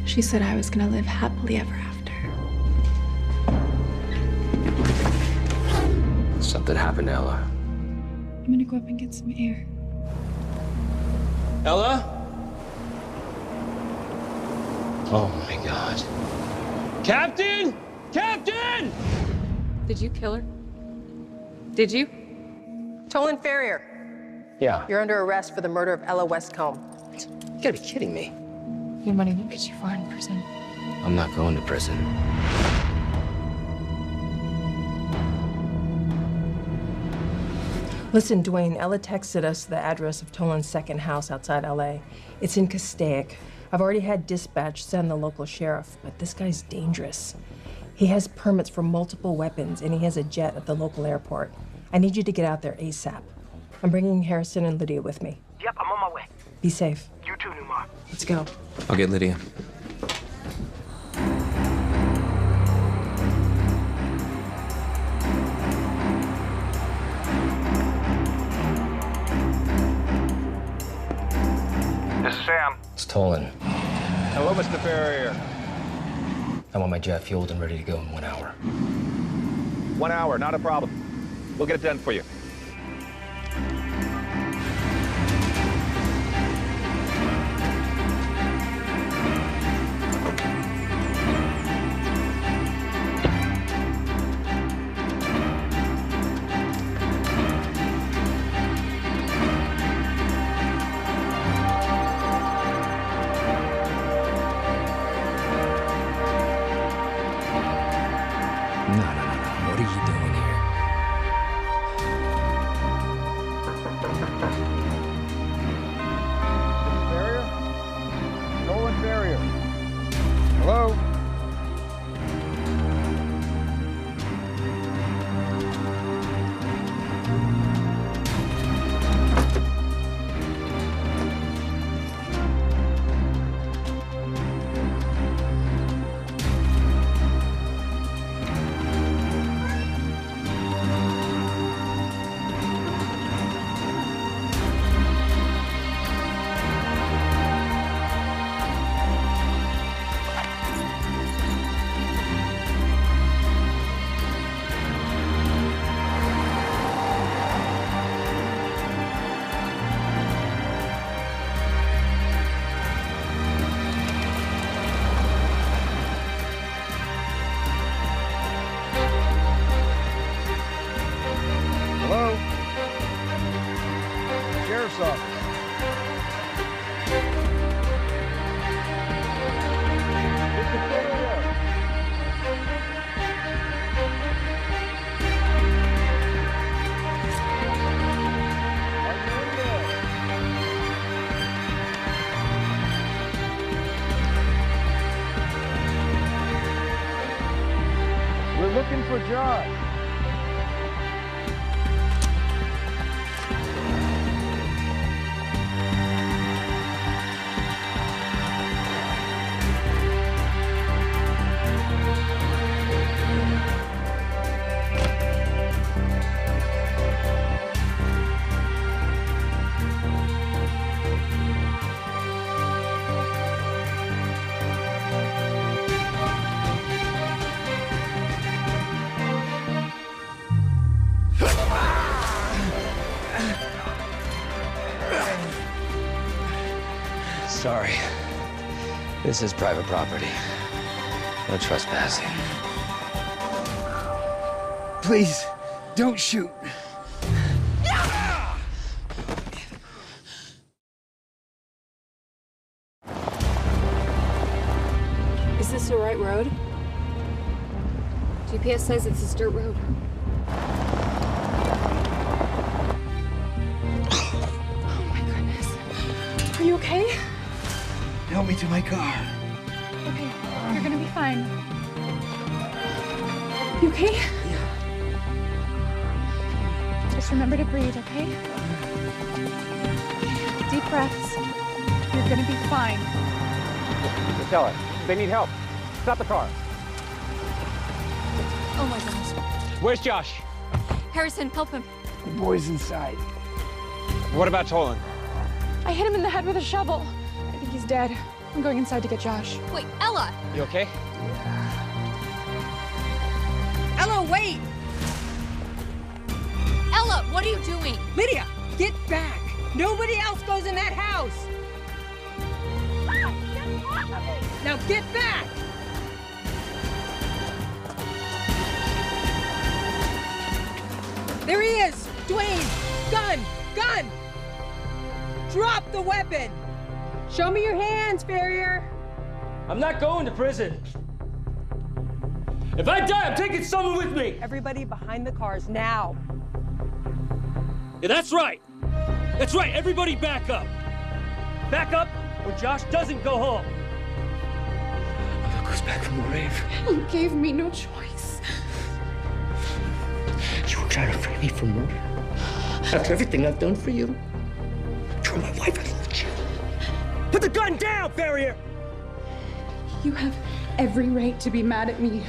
She said I was gonna live happily ever after. Something happened to Ella. I'm gonna go up and get some air. Ella? Oh my God. Captain! Captain! Did you kill her? Did you? Tolan Ferrier, Yeah. you're under arrest for the murder of Ella Westcomb. You gotta be kidding me. Your money won't get you far in prison. I'm not going to prison. Listen, Dwayne, Ella texted us the address of Tolan's second house outside LA. It's in Castaic. I've already had dispatch send the local sheriff, but this guy's dangerous. He has permits for multiple weapons, and he has a jet at the local airport. I need you to get out there ASAP. I'm bringing Harrison and Lydia with me. Yep, I'm on my way. Be safe. You too, Newmar. Let's go. I'll get Lydia. This is Sam. It's Tolan. Hello, Mr. Ferrier. I want my jet fueled and ready to go in 1 hour. 1 hour, not a problem. We'll get it done for you. What are you doing here? Ferrier? Tolan Ferrier. Hello? Hello? Sheriff's office. Mr. Ferrier. We're looking for Josh. Sorry. This is private property. No trespassing. Please, don't shoot. Is this the right road? GPS says it's this dirt road. Oh my goodness. Are you okay? Help me to my car. Okay, you're gonna be fine. You okay? Yeah. Just remember to breathe, okay? Deep breaths. You're gonna be fine. Tell her. They need help. Stop the car. Oh my goodness. Where's Josh? Harrison, help him. The boy's inside. What about Tolan? I hit him in the head with a shovel. I think he's dead. I'm going inside to get Josh. Wait, Ella! You okay? Ella, wait! Ella, what are you doing? Lydia, get back! Nobody else goes in that house! Now get back! There he is! Dwayne! Gun! Gun! Drop the weapon! Show me your hands, Farrier! I'm not going to prison. If I die, I'm taking someone with me! Everybody behind the cars, now! Yeah, that's right! That's right, everybody back up! Back up, or Josh doesn't go home! Mother goes back from the grave. You gave me no choice. You were trying to frame me for murder. After everything I've done for you. You're my wife, I loved you. Put the gun down, Farrier! You have every right to be mad at me,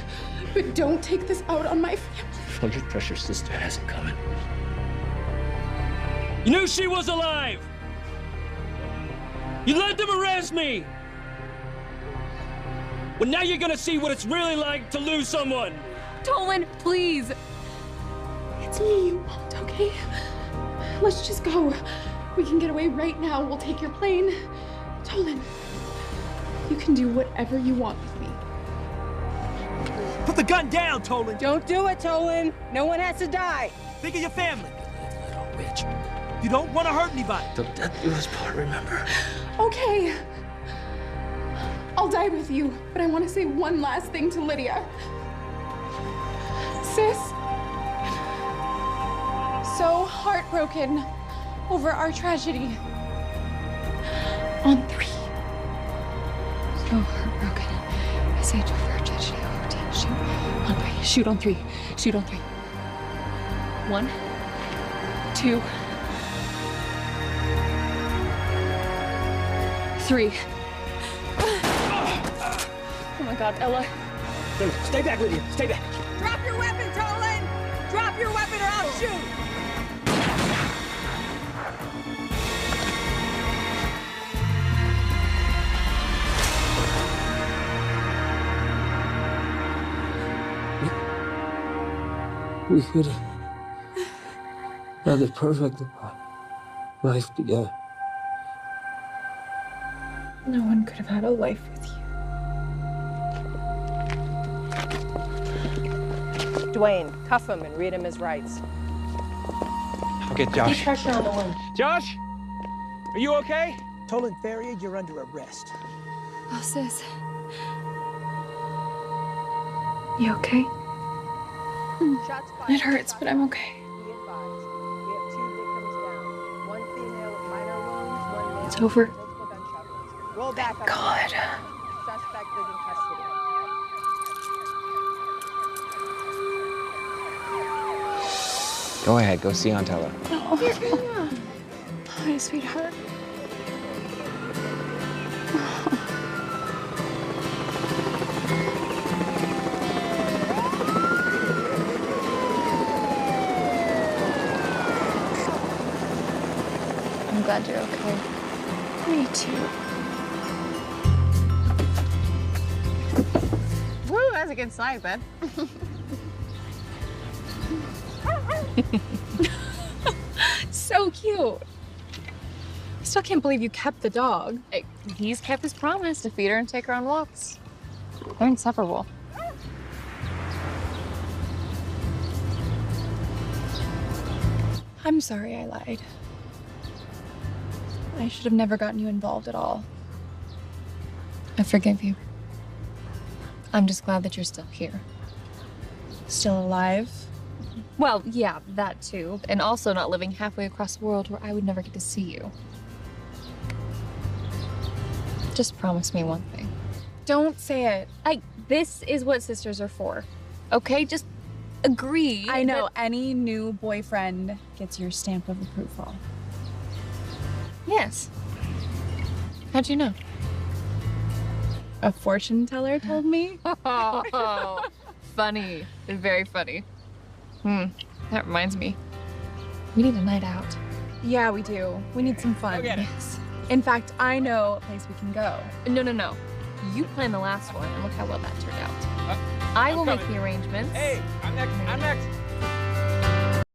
but don't take this out on my family. Well, your precious sister hasn't coming. You knew she was alive! You let them arrest me! Well, now you're gonna see what it's really like to lose someone! Tolan, please! It's me you want, okay? Let's just go. We can get away right now. We'll take your plane. Tolan, you can do whatever you want with me. Put the gun down, Tolan! Don't do it, Tolan! No one has to die! Think of your family. Little bitch. You don't want to hurt anybody. Till death do us part, remember? Okay. I'll die with you, but I want to say one last thing to Lydia. Sis, so heartbroken over our tragedy. On 3. So heartbroken. I say it over our tragedy. Shoot on 3. Shoot on 3. Shoot on 3. 1, 2, 3. Oh my God, Ella. Stay back, Lydia. Stay back. Drop your weapon, Tolan! Drop your weapon or I'll shoot! We could have had the perfect life together. No one could have had a life with you. Dwayne, cuff him and read him his rights. I'll get Josh. Keep pressure on the one. Josh? Are you okay? Tolan Farrier, you're under arrest. Oh, sis. You okay? Shots fired. It hurts, but I'm okay. Be advised, we have 2 victims down. One female with minor wounds, one male It's over. with multiple gunshot wounds. Roll back up. God. Suspect is in custody. Go ahead, go see Aunt Ella. Oh. Hi, sweetheart. I'm glad you're okay. Me too. Woo, that's a good slide, bud. So cute. I still can't believe you kept the dog. He's kept his promise to feed her and take her on walks. They're inseparable. I'm sorry I lied. I should have never gotten you involved at all. I forgive you. I'm just glad that you're still here. Still alive? Well, yeah, that too. And also not living halfway across the world where I would never get to see you. Just promise me one thing. Don't say it. This is what sisters are for. Okay, just agree. I know any new boyfriend gets your stamp of approval. Yes. How'd you know? A fortune teller told me. Oh, funny. Very funny. That reminds me. We need a night out. Yeah, we do. We need some fun. Go get it. Yes. In fact, I know a place we can go. No. You planned the last one, and look how well that turned out. I will make the arrangements. Hey, I'm next.